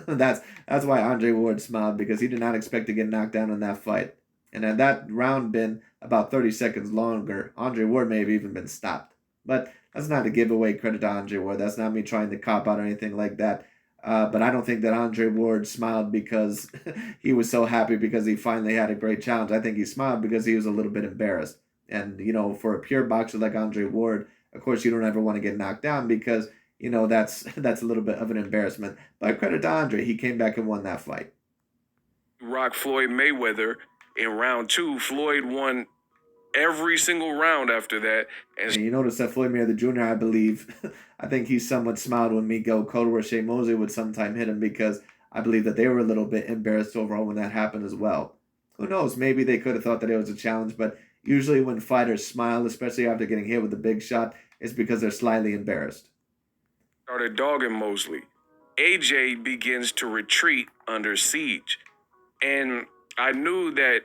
That's why Andre Ward smiled, because he did not expect to get knocked down in that fight. And had that round been about 30 seconds longer, Andre Ward may have even been stopped. But that's not to give away credit to Andre Ward. That's not me trying to cop out or anything like that. But I don't think that Andre Ward smiled because he was so happy because he finally had a great challenge. I think he smiled because he was a little bit embarrassed. And, for a pure boxer like Andre Ward, of course, you don't ever want to get knocked down because, that's a little bit of an embarrassment. But credit to Andre, he came back and won that fight. Rock Floyd Mayweather in round 2. Floyd won every single round after that. And you notice that Floyd Mayweather Jr., I believe, I think he somewhat smiled when Miguel Cotto or Shea Mosley would sometime hit him, because I believe that they were a little bit embarrassed overall when that happened as well. Who knows? Maybe they could have thought that it was a challenge, but usually when fighters smile, especially after getting hit with a big shot, it's because they're slightly embarrassed. Started dogging Mosley. AJ begins to retreat under siege. And I knew that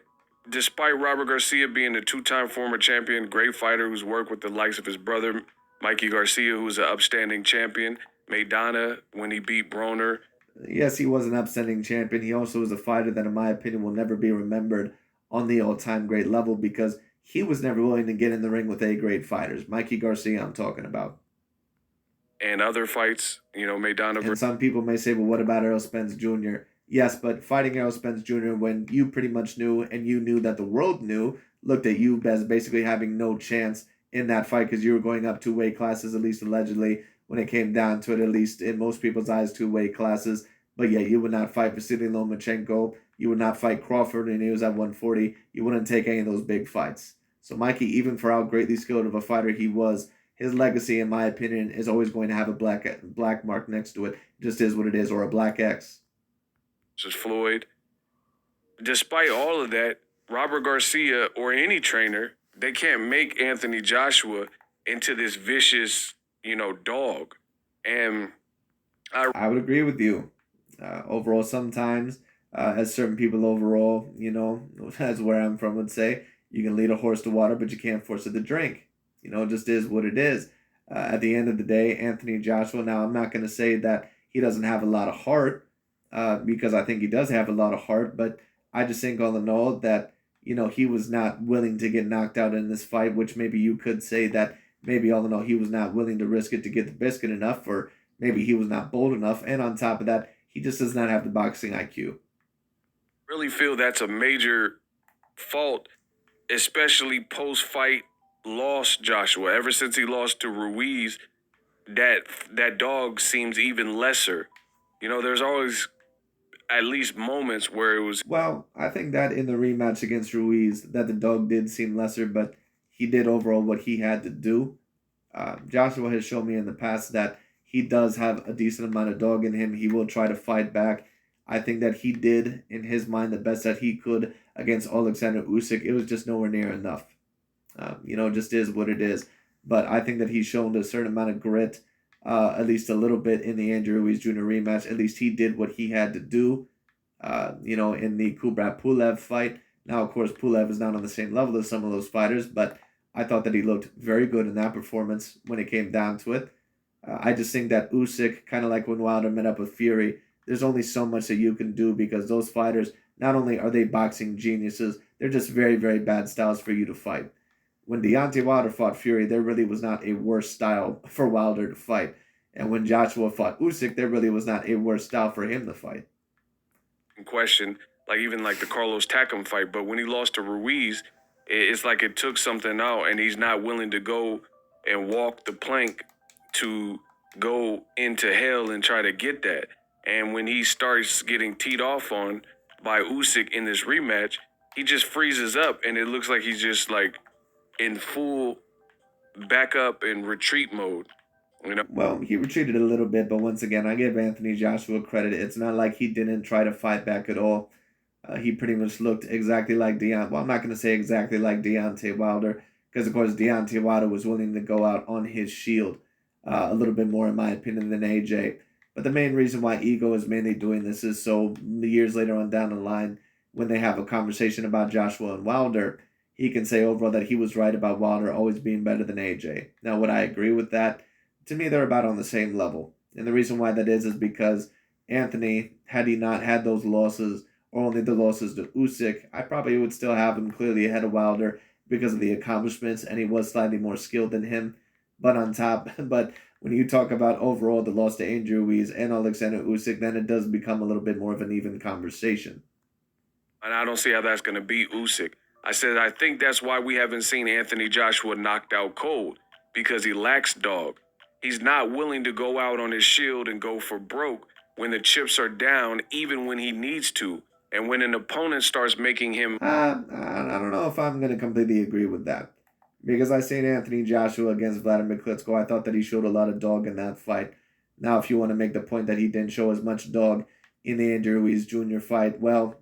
despite Robert Garcia being a 2-time former champion, great fighter who's worked with the likes of his brother, Mikey Garcia, who's an upstanding champion, Maidana when he beat Broner. Yes, he was an upstanding champion. He also was a fighter that, in my opinion, will never be remembered on the all-time great level because he was never willing to get in the ring with A-grade fighters. Mikey Garcia, I'm talking about. And other fights, Maidana. And some people may say, well, what about Errol Spence Jr.? Yes, but fighting Errol Spence Jr. when you pretty much knew, and you knew that the world knew, looked at you as basically having no chance in that fight because you were going up 2 weight classes, at least allegedly, when it came down to it, at least in most people's eyes, 2 weight classes. But yeah, you would not fight Vasily Lomachenko. You would not fight Crawford, and he was at 140. You wouldn't take any of those big fights. So Mikey, even for how greatly skilled of a fighter he was, his legacy, in my opinion, is always going to have a black mark next to it. It just is what it is, or a black X. Versus Floyd. Despite all of that, Robert Garcia or any trainer, they can't make Anthony Joshua into this vicious, dog. And I would agree with you. Overall, sometimes, as certain people overall, as where I'm from would say, you can lead a horse to water, but you can't force it to drink. It just is what it is. At the end of the day, Anthony Joshua, now I'm not going to say that he doesn't have a lot of heart, because I think he does have a lot of heart, but I just think all in all that, he was not willing to get knocked out in this fight, which maybe you could say that maybe all in all he was not willing to risk it to get the biscuit enough, or maybe he was not bold enough, and on top of that, he just does not have the boxing IQ. Really feel that's a major fault especially post-fight loss Joshua. Ever since he lost to Ruiz, that dog seems even lesser. You know, there's always at least moments where it was. Well, I think that in the rematch against Ruiz, that the dog did seem lesser, but he did overall what he had to do. Joshua has shown me in the past that he does have a decent amount of dog in him. He will try to fight back. I think that he did, in his mind, the best that he could against Alexander Usyk. It was just nowhere near enough. Just is what it is. But I think that he's shown a certain amount of grit, at least a little bit in the Andrew Ruiz Jr. rematch. At least he did what he had to do, in the Kubrat Pulev fight. Now, of course, Pulev is not on the same level as some of those fighters, but I thought that he looked very good in that performance when it came down to it. I just think that Usyk, kind of like when Wilder met up with Fury, there's only so much that you can do because those fighters, not only are they boxing geniuses, they're just very, very bad styles for you to fight. When Deontay Wilder fought Fury, there really was not a worse style for Wilder to fight. And when Joshua fought Usyk, there really was not a worse style for him to fight. In question, like even like the Carlos Takam fight, but when he lost to Ruiz, it's like it took something out, and he's not willing to go and walk the plank to go into hell and try to get that. And when he starts getting teed off on by Usyk in this rematch, he just freezes up, and it looks like he's just like in full backup and retreat mode. Well, he retreated a little bit, but once again, I give Anthony Joshua credit. It's not like he didn't try to fight back at all. He pretty much looked exactly like Deontay. Well, I'm not going to say exactly like Deontay Wilder, because of course Deontay Wilder was willing to go out on his shield a little bit more, in my opinion, than AJ. But the main reason why Ego is mainly doing this is so years later on down the line, when they have a conversation about Joshua and Wilder, he can say overall that he was right about Wilder always being better than AJ. Now, would I agree with that? To me, they're about on the same level. And the reason why that is because Anthony, had he not had those losses, or only the losses to Usyk, I probably would still have him clearly ahead of Wilder because of the accomplishments, and he was slightly more skilled than him. But when you talk about overall the loss to Andrew Ruiz and Alexander Usyk, then it does become a little bit more of an even conversation. And I don't see how that's going to beat Usyk. I said I think that's why we haven't seen Anthony Joshua knocked out cold, because he lacks dog. He's not willing to go out on his shield and go for broke when the chips are down, even when he needs to. And when an opponent starts making him... I don't know if I'm going to completely agree with that. Because I seen Anthony Joshua against Vladimir Klitschko. I thought that he showed a lot of dog in that fight. Now, if you want to make the point that he didn't show as much dog in the Andrew Ruiz Jr. fight, well,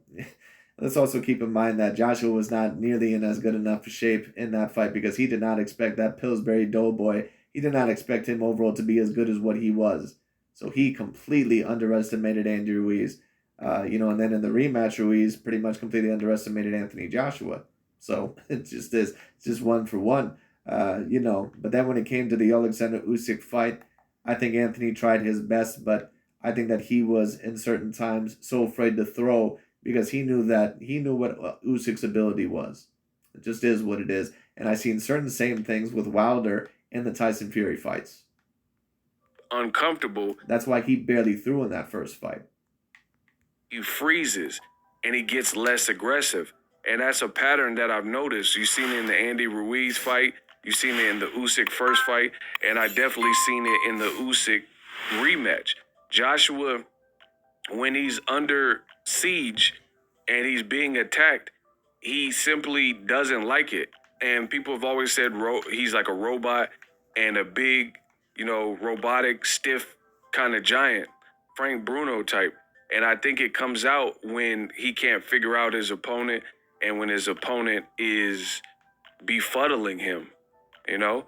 let's also keep in mind that Joshua was not nearly in as good enough shape in that fight because he did not expect that Pillsbury Doughboy. He did not expect him overall to be as good as what he was. So he completely underestimated Andrew Ruiz. And then in the rematch, Ruiz pretty much completely underestimated Anthony Joshua. So it just is. It's just one for one. But then when it came to the Alexander Usyk fight, I think Anthony tried his best, but I think that he was in certain times so afraid to throw because he knew what Usyk's ability was. It just is what it is. And I've seen certain same things with Wilder in the Tyson Fury fights. Uncomfortable. That's why he barely threw in that first fight. He freezes and he gets less aggressive. And that's a pattern that I've noticed. You've seen it in the Andy Ruiz fight. You've seen it in the Usyk first fight. And I definitely seen it in the Usyk rematch. Joshua, when he's under siege and he's being attacked, he simply doesn't like it. And people have always said he's like a robot and a big, robotic, stiff kind of giant, Frank Bruno type. And I think it comes out when he can't figure out his opponent and when his opponent is befuddling him, Well,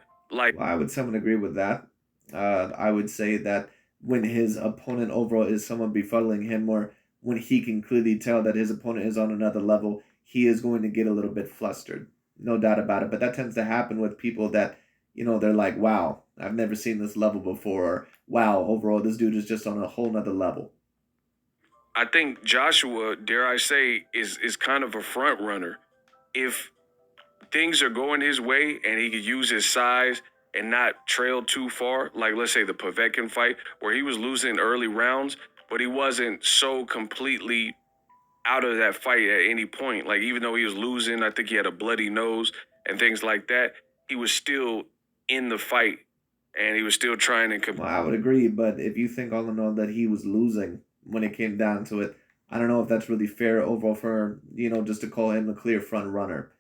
I would somewhat agree with that. I would say that when his opponent overall is someone befuddling him, or when he can clearly tell that his opponent is on another level, he is going to get a little bit flustered. No doubt about it. But that tends to happen with people that, they're like, wow, I've never seen this level before. Or, wow, overall, this dude is just on a whole nother level. I think Joshua, dare I say, is kind of a front runner. If things are going his way and he could use his size and not trail too far, like let's say the Povetkin fight where he was losing early rounds, but he wasn't so completely out of that fight at any point. Like, even though he was losing, I think he had a bloody nose and things like that, he was still in the fight and he was still trying to Well, I would agree, but if you think all in all that he was losing when it came down to it, I don't know if that's really fair overall for, just to call him a clear front runner.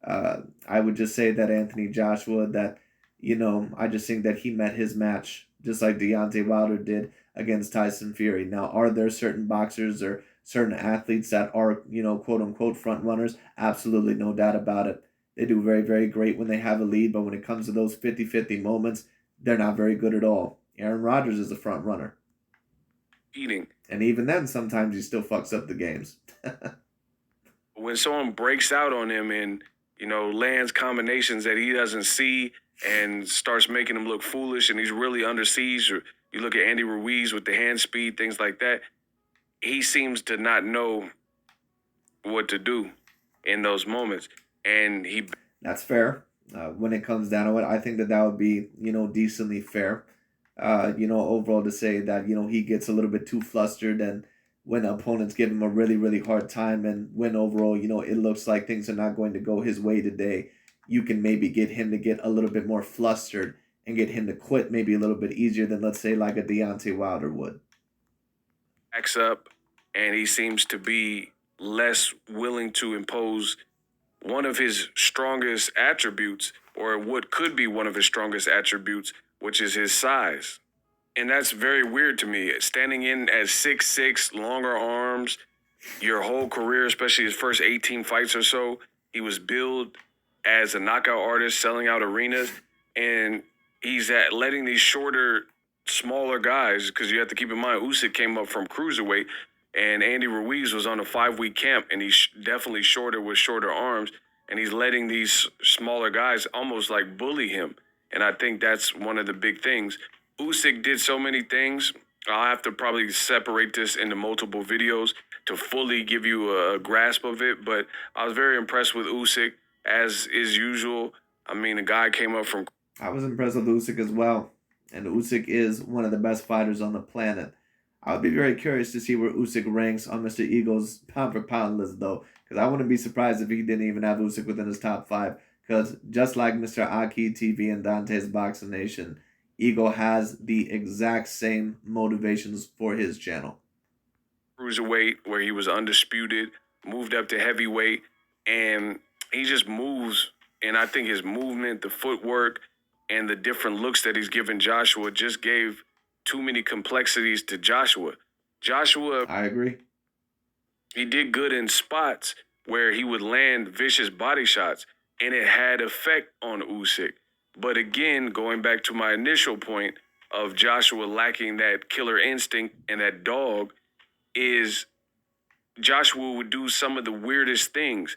I would just say that Anthony Joshua, that, I just think that he met his match just like Deontay Wilder did against Tyson Fury. Now, are there certain boxers or certain athletes that are, quote unquote front runners? Absolutely, no doubt about it. They do very, very great when they have a lead, but when it comes to those 50-50 moments, they're not very good at all. Aaron Rodgers is a front runner. eating. And even then, sometimes he still fucks up the games. When someone breaks out on him and, lands combinations that he doesn't see and starts making him look foolish and he's really under siege, or you look at Andy Ruiz with the hand speed, things like that, he seems to not know what to do in those moments. And That's fair. When it comes down to it, I think that that would be, decently fair. Overall to say that, he gets a little bit too flustered and when opponents give him a really, really hard time and when overall, it looks like things are not going to go his way today, you can maybe get him to get a little bit more flustered and get him to quit maybe a little bit easier than, let's say, like a Deontay Wilder would. backs up and he seems to be less willing to impose one of his strongest attributes, or what could be one of his strongest attributes, which is his size. And that's very weird to me. Standing in at 6'6", longer arms, your whole career, especially his first 18 fights or so, he was billed as a knockout artist, selling out arenas, and he's at letting these shorter, smaller guys, because you have to keep in mind, Usyk came up from cruiserweight, and Andy Ruiz was on a 5-week camp, and he's definitely shorter with shorter arms, and he's letting these smaller guys almost like bully him. And I think that's one of the big things. Usyk did so many things. I'll have to probably separate this into multiple videos to fully give you a grasp of it. But I was very impressed with Usyk, as is usual. I mean, the guy came up from... I was impressed with Usyk as well. And Usyk is one of the best fighters on the planet. I would be very curious to see where Usyk ranks on Mr. Ego's pound-for-pound list, though. Because I wouldn't be surprised if he didn't even have Usyk within his top 5. Because just like Mr. AKHi TV and Dante's Boxing Nation, Ego has the exact same motivations for his channel. Cruiserweight, where he was undisputed, moved up to heavyweight, and he just moves. And I think his movement, the footwork, and the different looks that he's given Joshua just gave too many complexities to Joshua. I agree. He did good in spots where he would land vicious body shots, and it had effect on Usyk. But again, going back to my initial point of Joshua lacking that killer instinct and that dog, is Joshua would do some of the weirdest things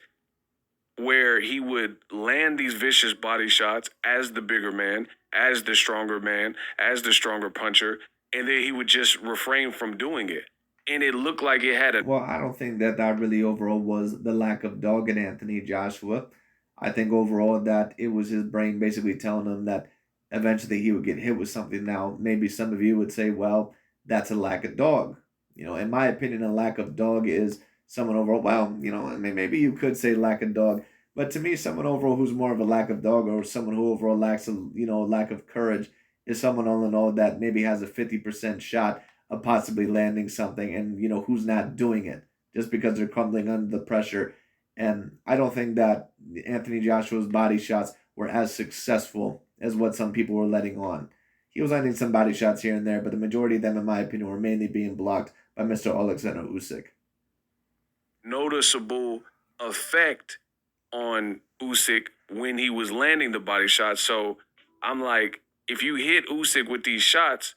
where he would land these vicious body shots as the bigger man, as the stronger man, as the stronger puncher, and then he would just refrain from doing it. And it looked like it had a... Well, I don't think that that really overall was the lack of dog in Anthony Joshua. I think overall that it was his brain basically telling him that eventually he would get hit with something. Now, maybe some of you would say, well, that's a lack of dog. In my opinion, a lack of dog is someone overall, well, I mean, maybe you could say lack of dog, but to me, someone overall who's more of a lack of dog or someone who overall lacks a, lack of courage is someone all in all that maybe has a 50% shot of possibly landing something and, who's not doing it just because they're crumbling under the pressure. And I don't think that Anthony Joshua's body shots were as successful as what some people were letting on. He was landing some body shots here and there, but the majority of them, in my opinion, were mainly being blocked by Mr. Alexander Usyk. Noticeable effect on Usyk when he was landing the body shots. So I'm like, if you hit Usyk with these shots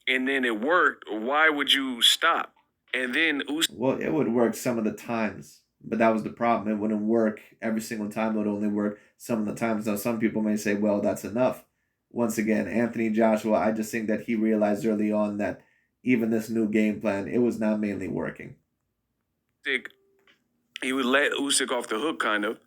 and then it worked, why would you stop? And then Usyk... Well, it would work some of the times, but that was the problem. It wouldn't work every single time. It would only work some of the times. Now, some people may say, well, that's enough. Once again, Anthony Joshua, I just think that he realized early on that even this new game plan, it was not mainly working. He would let Usyk off the hook, kind of,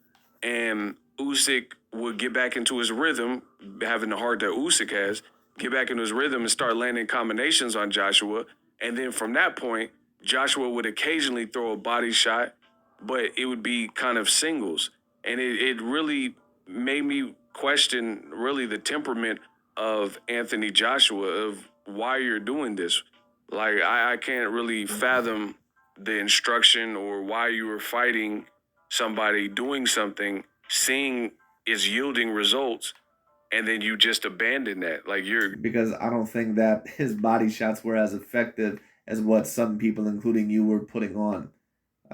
and Usyk would get back into his rhythm, having the heart that Usyk has, get back into his rhythm and start landing combinations on Joshua. And then from that point, Joshua would occasionally throw a body shot, but it would be kind of singles. And it really made me question really the temperament of Anthony Joshua, of why you're doing this. Like, I can't really fathom the instruction or why you were fighting somebody doing something, seeing is yielding results, and then you just abandon that. Like, you're because I don't think that his body shots were as effective as what some people, including you, were putting on.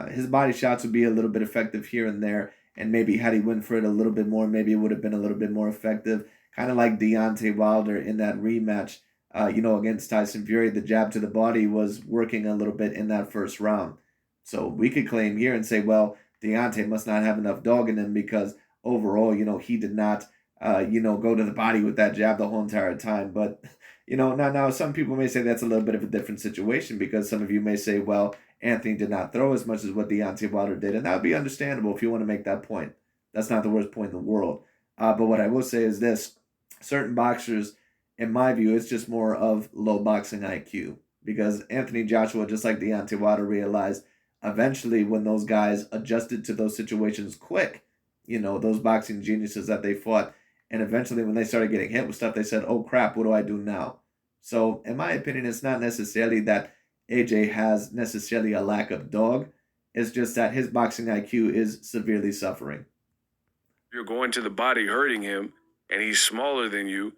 His body shots would be a little bit effective here and there, and maybe had he went for it a little bit more, maybe it would have been a little bit more effective. Kind of like Deontay Wilder in that rematch, against Tyson Fury. The jab to the body was working a little bit in that first round. So we could claim here and say, well, Deontay must not have enough dog in him because overall, he did not, go to the body with that jab the whole entire time. But, now some people may say that's a little bit of a different situation because some of you may say, well, Anthony did not throw as much as what Deontay Wilder did, and that would be understandable if you want to make that point. That's not the worst point in the world. But what I will say is this: certain boxers, in my view, it's just more of low boxing IQ because Anthony Joshua, just like Deontay Wilder, realized eventually when those guys adjusted to those situations quick, those boxing geniuses that they fought, and eventually when they started getting hit with stuff, they said, "Oh crap, what do I do now?" So, in my opinion, it's not necessarily that AJ has necessarily a lack of dog. It's just that his boxing IQ is severely suffering. you're going to the body hurting him, and he's smaller than you,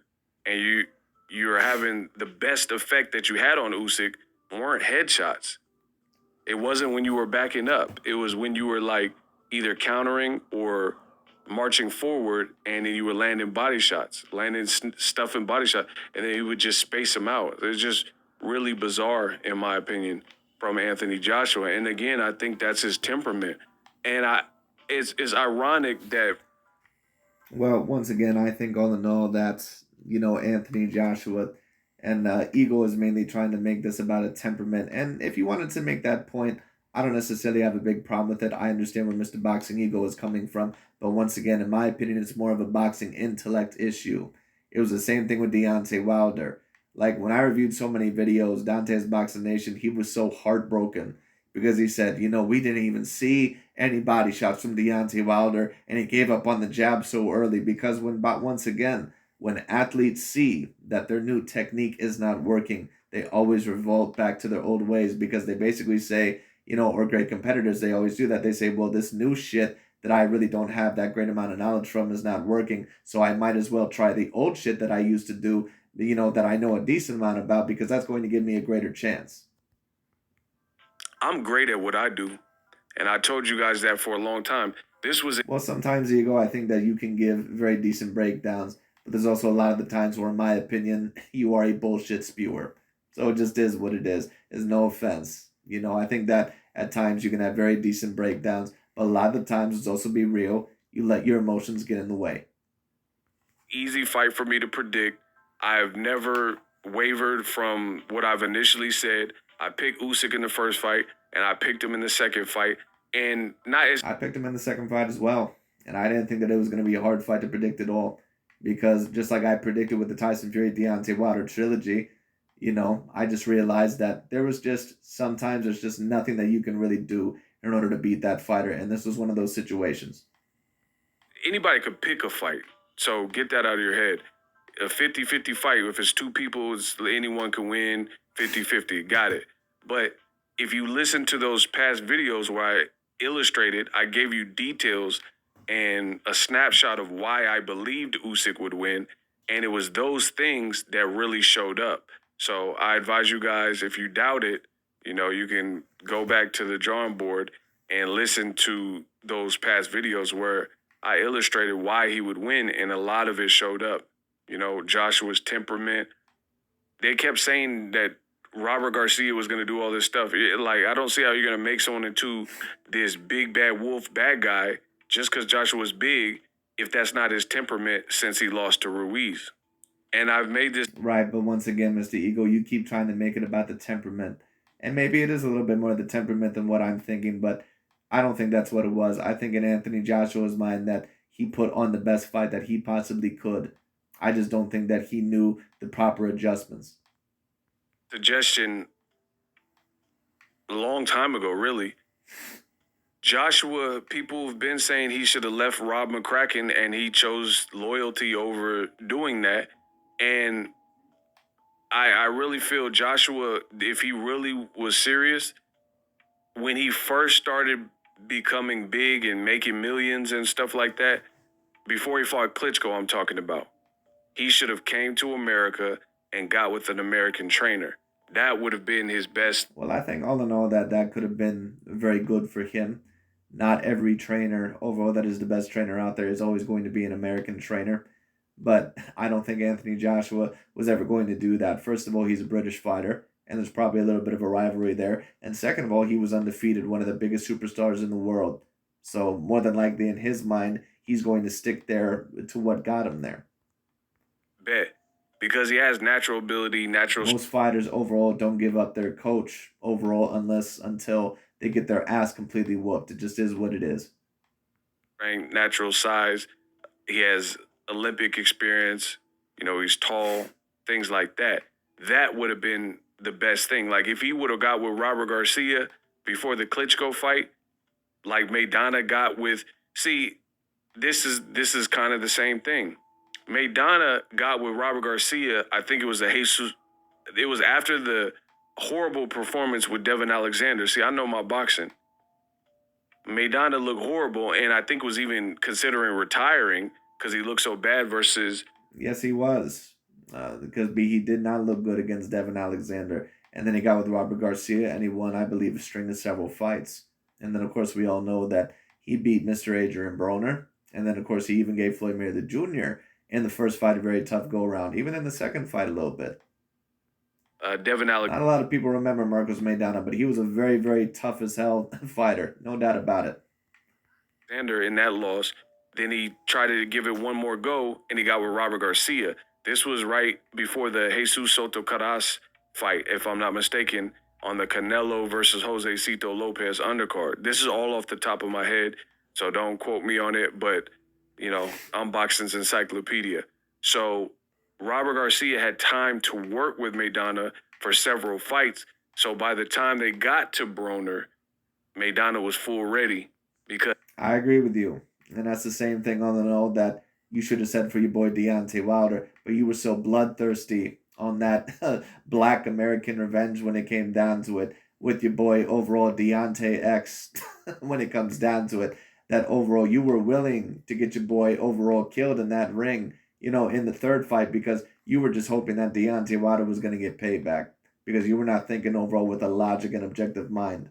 and you're having the best effect that you had on Usyk weren't headshots. It wasn't when you were backing up. It was when you were like either countering or marching forward, and then you were landing body shots, landing stuff in body shot, and then you would just space them out. It's just really bizarre, in my opinion, from Anthony Joshua. And again, I think that's his temperament. And it's ironic that Well, once again, I think all in all, that's, Anthony Joshua and Eagle is mainly trying to make this about a temperament. And if you wanted to make that point, I don't necessarily have a big problem with it. I understand where Mr. Boxing Eagle is coming from. But once again, in my opinion, it's more of a boxing intellect issue. It was the same thing with Deontay Wilder. Like when I reviewed so many videos, Dante's Boxing Nation, he was so heartbroken because he said, we didn't even see any body shots from Deontay Wilder, and he gave up on the jab so early because once again, when athletes see that their new technique is not working, they always revolt back to their old ways because they basically say, or great competitors, they always do that. They say, well, this new shit that I really don't have that great amount of knowledge from is not working, so I might as well try the old shit that I used to do, that I know a decent amount about because that's going to give me a greater chance. I'm great at what I do. And I told you guys that for a long time. This was Well, sometimes, Ego, I think that you can give very decent breakdowns, but there's also a lot of the times where, in my opinion, you are a bullshit spewer. So it just is what it is. There's no offense. I think that at times you can have very decent breakdowns, but a lot of the times, let's also be real, you let your emotions get in the way. easy fight for me to predict. I've never wavered from what I've initially said. I picked Usyk in the first fight, and I picked him in the second fight. And not as I picked him in the second fight as well, and I didn't think that it was going to be a hard fight to predict at all, because just like I predicted with the Tyson Fury Deontay Wilder trilogy, I just realized that sometimes there's just nothing that you can really do in order to beat that fighter, and this was one of those situations. anybody could pick a fight. So get that out of your head. A 50-50 fight, if it's two people, anyone can win 50-50. Got it. But if you listen to those past videos where I illustrated, I gave you details and a snapshot of why I believed Usyk would win. And it was those things that really showed up. So I advise you guys, if you doubt it, you can go back to the drawing board and listen to those past videos where I illustrated why he would win, and a lot of it showed up. Joshua's temperament. They kept saying that Robert Garcia was going to do all this stuff. I don't see how you're going to make someone into this big bad wolf bad guy just because Joshua's big if that's not his temperament since he lost to Ruiz. And I've made this Right, but once again, Mr. Ego, you keep trying to make it about the temperament. And maybe it is a little bit more the temperament than what I'm thinking, but I don't think that's what it was. I think in Anthony Joshua's mind that he put on the best fight that he possibly could. I just don't think that he knew the proper adjustments. suggestion a long time ago, really. Joshua, people have been saying he should have left Rob McCracken, and he chose loyalty over doing that. And I really feel Joshua, if he really was serious, when he first started becoming big and making millions and stuff like that, before he fought Klitschko, I'm talking about, he should have came to America and got with an American trainer. That would have been his best. Well, I think all in all that could have been very good for him. Not every trainer, overall, that is the best trainer out there, is always going to be an American trainer. But I don't think Anthony Joshua was ever going to do that. First of all, he's a British fighter, and there's probably a little bit of a rivalry there. And second of all, he was undefeated, one of the biggest superstars in the world. So more than likely, in his mind, he's going to stick there to what got him there. Bet. Because he has natural ability, Most fighters overall don't give up their coach overall until they get their ass completely whooped. It just is what it is. strength, natural size. He has Olympic experience. He's tall, things like that. That would have been the best thing. Like if he would have got with Robert Garcia before the Klitschko fight, like Maidana got with. See, this is kind of the same thing. Maidana got with Robert Garcia. I think it was It was after the horrible performance with Devin Alexander. See, I know my boxing. Maidana looked horrible, and I think was even considering retiring because he looked so bad versus. Yes, he was. Because he did not look good against Devin Alexander. And then he got with Robert Garcia, and he won, I believe, a string of several fights. And then, of course, we all know that he beat Mr. Adrian Broner. And then, of course, he even gave Floyd Mayweather Jr. in the first fight a very tough go-around. Even in the second fight a little bit. Devin Alexander. Not a lot of people remember Marcos Maidana, but he was a very, very tough as hell fighter. No doubt about it. In that loss, then he tried to give it one more go, and he got with Robert Garcia. This was right before the Jesus Soto Caras fight, if I'm not mistaken, on the Canelo versus Jose Cito Lopez undercard. This is all off the top of my head, so don't quote me on it, but, I'm boxing's encyclopedia. So Robert Garcia had time to work with Maidana for several fights. So by the time they got to Broner, Maidana was full ready because. I agree with you. And that's the same thing on the note that you should have said for your boy Deontay Wilder, but you were so bloodthirsty on that Black American revenge when it came down to it with your boy overall Deontay X when it comes down to it, that overall you were willing to get your boy overall killed in that ring, in the third fight because you were just hoping that Deontay Wilder was going to get payback because you were not thinking overall with a logic and objective mind.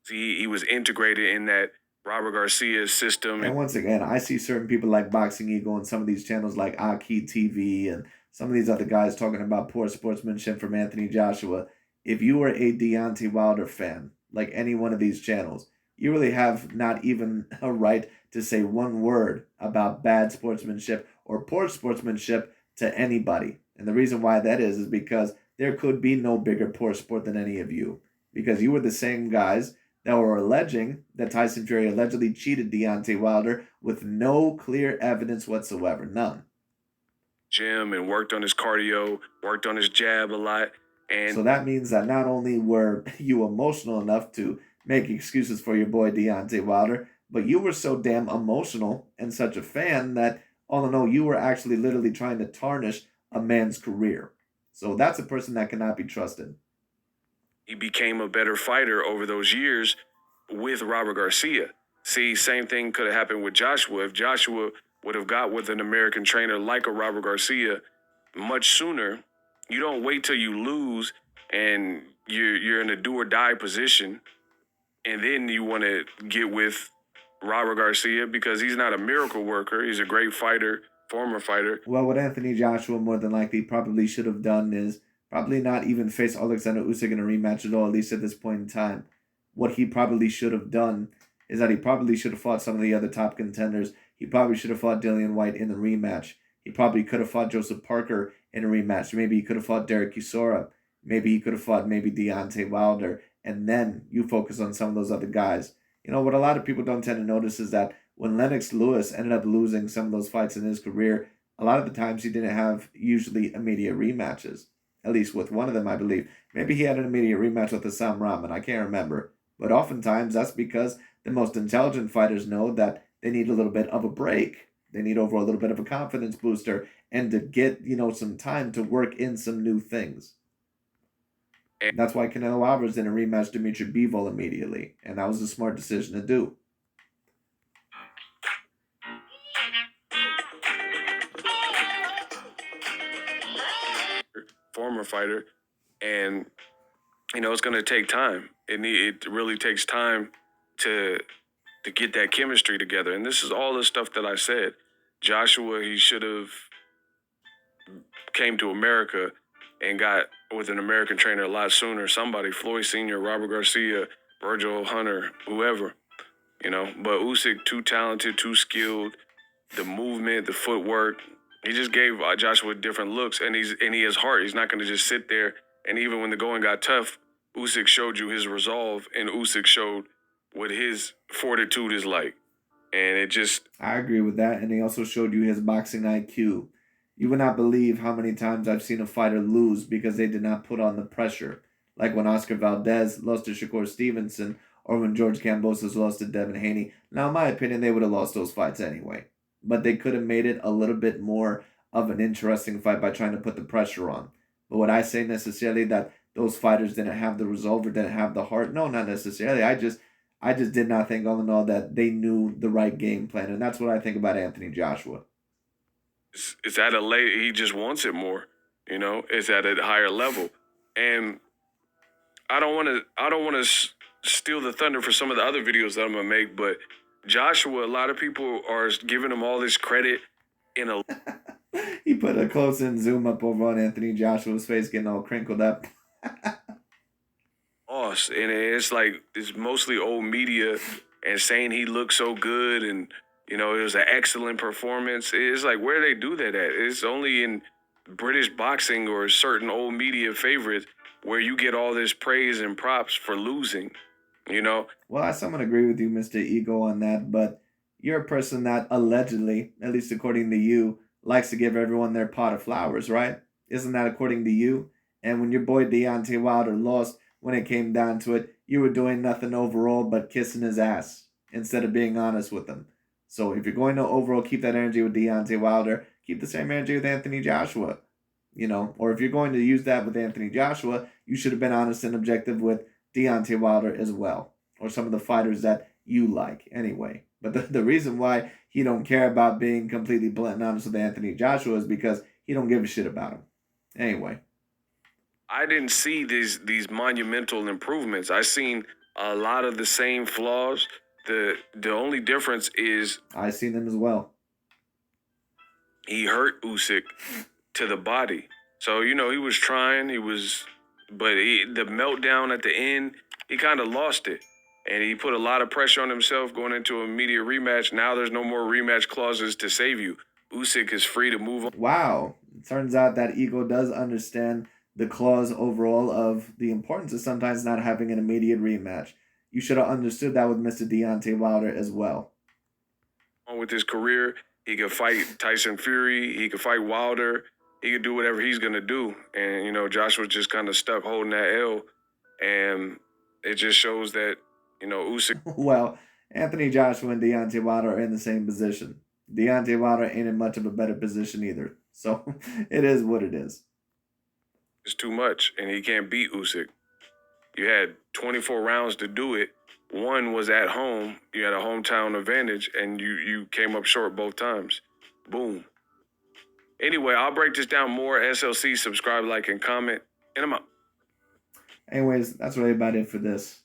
He was integrated in that Robert Garcia's system. And once again, I see certain people like BOXINGEGO and some of these channels like AKHi TV and some of these other guys talking about poor sportsmanship from Anthony Joshua. If you were a Deontay Wilder fan, like any one of these channels, you really have not even a right to say one word about bad sportsmanship or poor sportsmanship to anybody. And the reason why that is because there could be no bigger poor sport than any of you. Because you were the same guys that were alleging that Tyson Fury allegedly cheated Deontay Wilder with no clear evidence whatsoever. None. Gym and worked on his cardio, worked on his jab a lot. And so that means that not only were you emotional enough to make excuses for your boy Deontay Wilder, but you were so damn emotional and such a fan that all in all, you were actually literally trying to tarnish a man's career. So that's a person that cannot be trusted. He became a better fighter over those years with Robert Garcia. See, same thing could have happened with Joshua. If Joshua would have got with an American trainer like a Robert Garcia much sooner, you don't wait till you lose and you're in a do or die position, and then you want to get with Robert Garcia because he's not a miracle worker. He's a great fighter, former fighter. Well, what Anthony Joshua more than likely probably should have done is probably not even face Alexander Usyk in a rematch at all, at least at this point in time. What he probably should have done is that he probably should have fought some of the other top contenders. He probably should have fought Dillian White in the rematch. He probably could have fought Joseph Parker in a rematch. Maybe he could have fought Derek Chisora. Maybe he could have fought Deontay Wilder. And then you focus on some of those other guys. What a lot of people don't tend to notice is that when Lennox Lewis ended up losing some of those fights in his career, a lot of the times he didn't have usually immediate rematches. At least with one of them, I believe. Maybe he had an immediate rematch with Sam Rahman. I can't remember. But oftentimes, that's because the most intelligent fighters know that they need a little bit of a break. They need overall a little bit of a confidence booster and to get, some time to work in some new things. That's why Canelo Alvarez didn't rematch Dimitri Bivol immediately. And that was a smart decision to do. Former fighter, and it's going to take time. It really takes time to get that chemistry together. And this is all the stuff that I said. Joshua, he should have came to America and got with an American trainer a lot sooner. Somebody, Floyd Sr., Robert Garcia, Virgil Hunter, whoever, But Usyk, too talented, too skilled. The movement, the footwork, he just gave Joshua different looks, and he has heart. He's not going to just sit there. And even when the going got tough, Usyk showed you his resolve, and Usyk showed what his fortitude is like. And it just... I agree with that, and he also showed you his boxing IQ. You would not believe how many times I've seen a fighter lose because they did not put on the pressure. Like when Oscar Valdez lost to Shakur Stevenson, or when George Kambosos lost to Devin Haney. Now, in my opinion, they would have lost those fights anyway. But they could have made it a little bit more of an interesting fight by trying to put the pressure on. But would I say necessarily that those fighters didn't have the resolve or didn't have the heart? No, not necessarily. I just did not think all in all that they knew the right game plan. And that's what I think about Anthony Joshua. It's at a late, he just wants it more. It's at a higher level. And I don't want to steal the thunder for some of the other videos that I'm going to make, but Joshua, a lot of people are giving him all this credit in a... He put a close-in zoom up over on Anthony Joshua's face, getting all crinkled up. And it's like, it's mostly old media and saying he looked so good and, it was an excellent performance. It's like, where they do that at? It's only in British boxing or certain old media favorites where you get all this praise and props for losing, Well, I somewhat agree with you, Mr. Ego, on that, but you're a person that allegedly, at least according to you, likes to give everyone their pot of flowers, right? Isn't that according to you? And when your boy Deontay Wilder lost, when it came down to it, you were doing nothing overall but kissing his ass instead of being honest with him. So if you're going to overall keep that energy with Deontay Wilder, keep the same energy with Anthony Joshua. Or if you're going to use that with Anthony Joshua, you should have been honest and objective with Deontay Wilder as well. Or some of the fighters that you like anyway. But the reason why he don't care about being completely blunt and honest with Anthony Joshua is because he don't give a shit about him. Anyway. I didn't see these monumental improvements. I seen a lot of the same flaws. The only difference is I seen them as well. He hurt Usyk to the body. So, he was trying, but the meltdown at the end, he kind of lost it. And he put a lot of pressure on himself going into an immediate rematch. Now there's no more rematch clauses to save you. Usyk is free to move on. Wow. It turns out that Ego does understand the clause overall of the importance of sometimes not having an immediate rematch. You should have understood that with Mr. Deontay Wilder as well. With his career, he could fight Tyson Fury. He could fight Wilder. He could do whatever he's going to do. And, Joshua's just kind of stuck holding that L. And it just shows that, Usyk... Well, Anthony Joshua and Deontay Wilder are in the same position. Deontay Wilder ain't in much of a better position either. So it is what it is. It's too much, and he can't beat Usyk. You had 24 rounds to do it. One was at home. You had a hometown advantage, and you came up short both times. Boom. Anyway, I'll break this down more. SLC, subscribe, like, and comment, and I'm out. Anyways, that's really about it for this.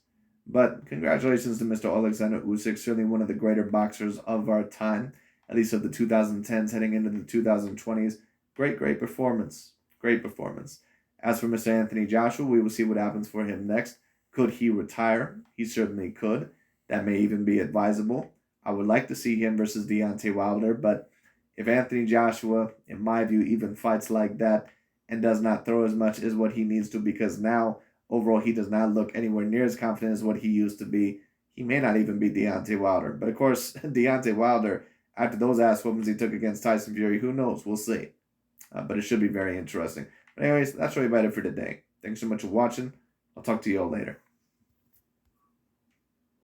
But congratulations to Mr. Alexander Usyk, certainly one of the greater boxers of our time, at least of the 2010s heading into the 2020s. Great performance. Great performance. As for Mr. Anthony Joshua, we will see what happens for him next. Could he retire? He certainly could. That may even be advisable. I would like to see him versus Deontay Wilder, but if Anthony Joshua, in my view, even fights like that and does not throw as much as what he needs to, because now, overall, he does not look anywhere near as confident as what he used to be, he may not even beat Deontay Wilder. But of course, Deontay Wilder, after those ass whoopings he took against Tyson Fury, who knows? We'll see. But it should be very interesting. But anyways, that's really about it for today. Thanks so much for watching. I'll talk to you all later.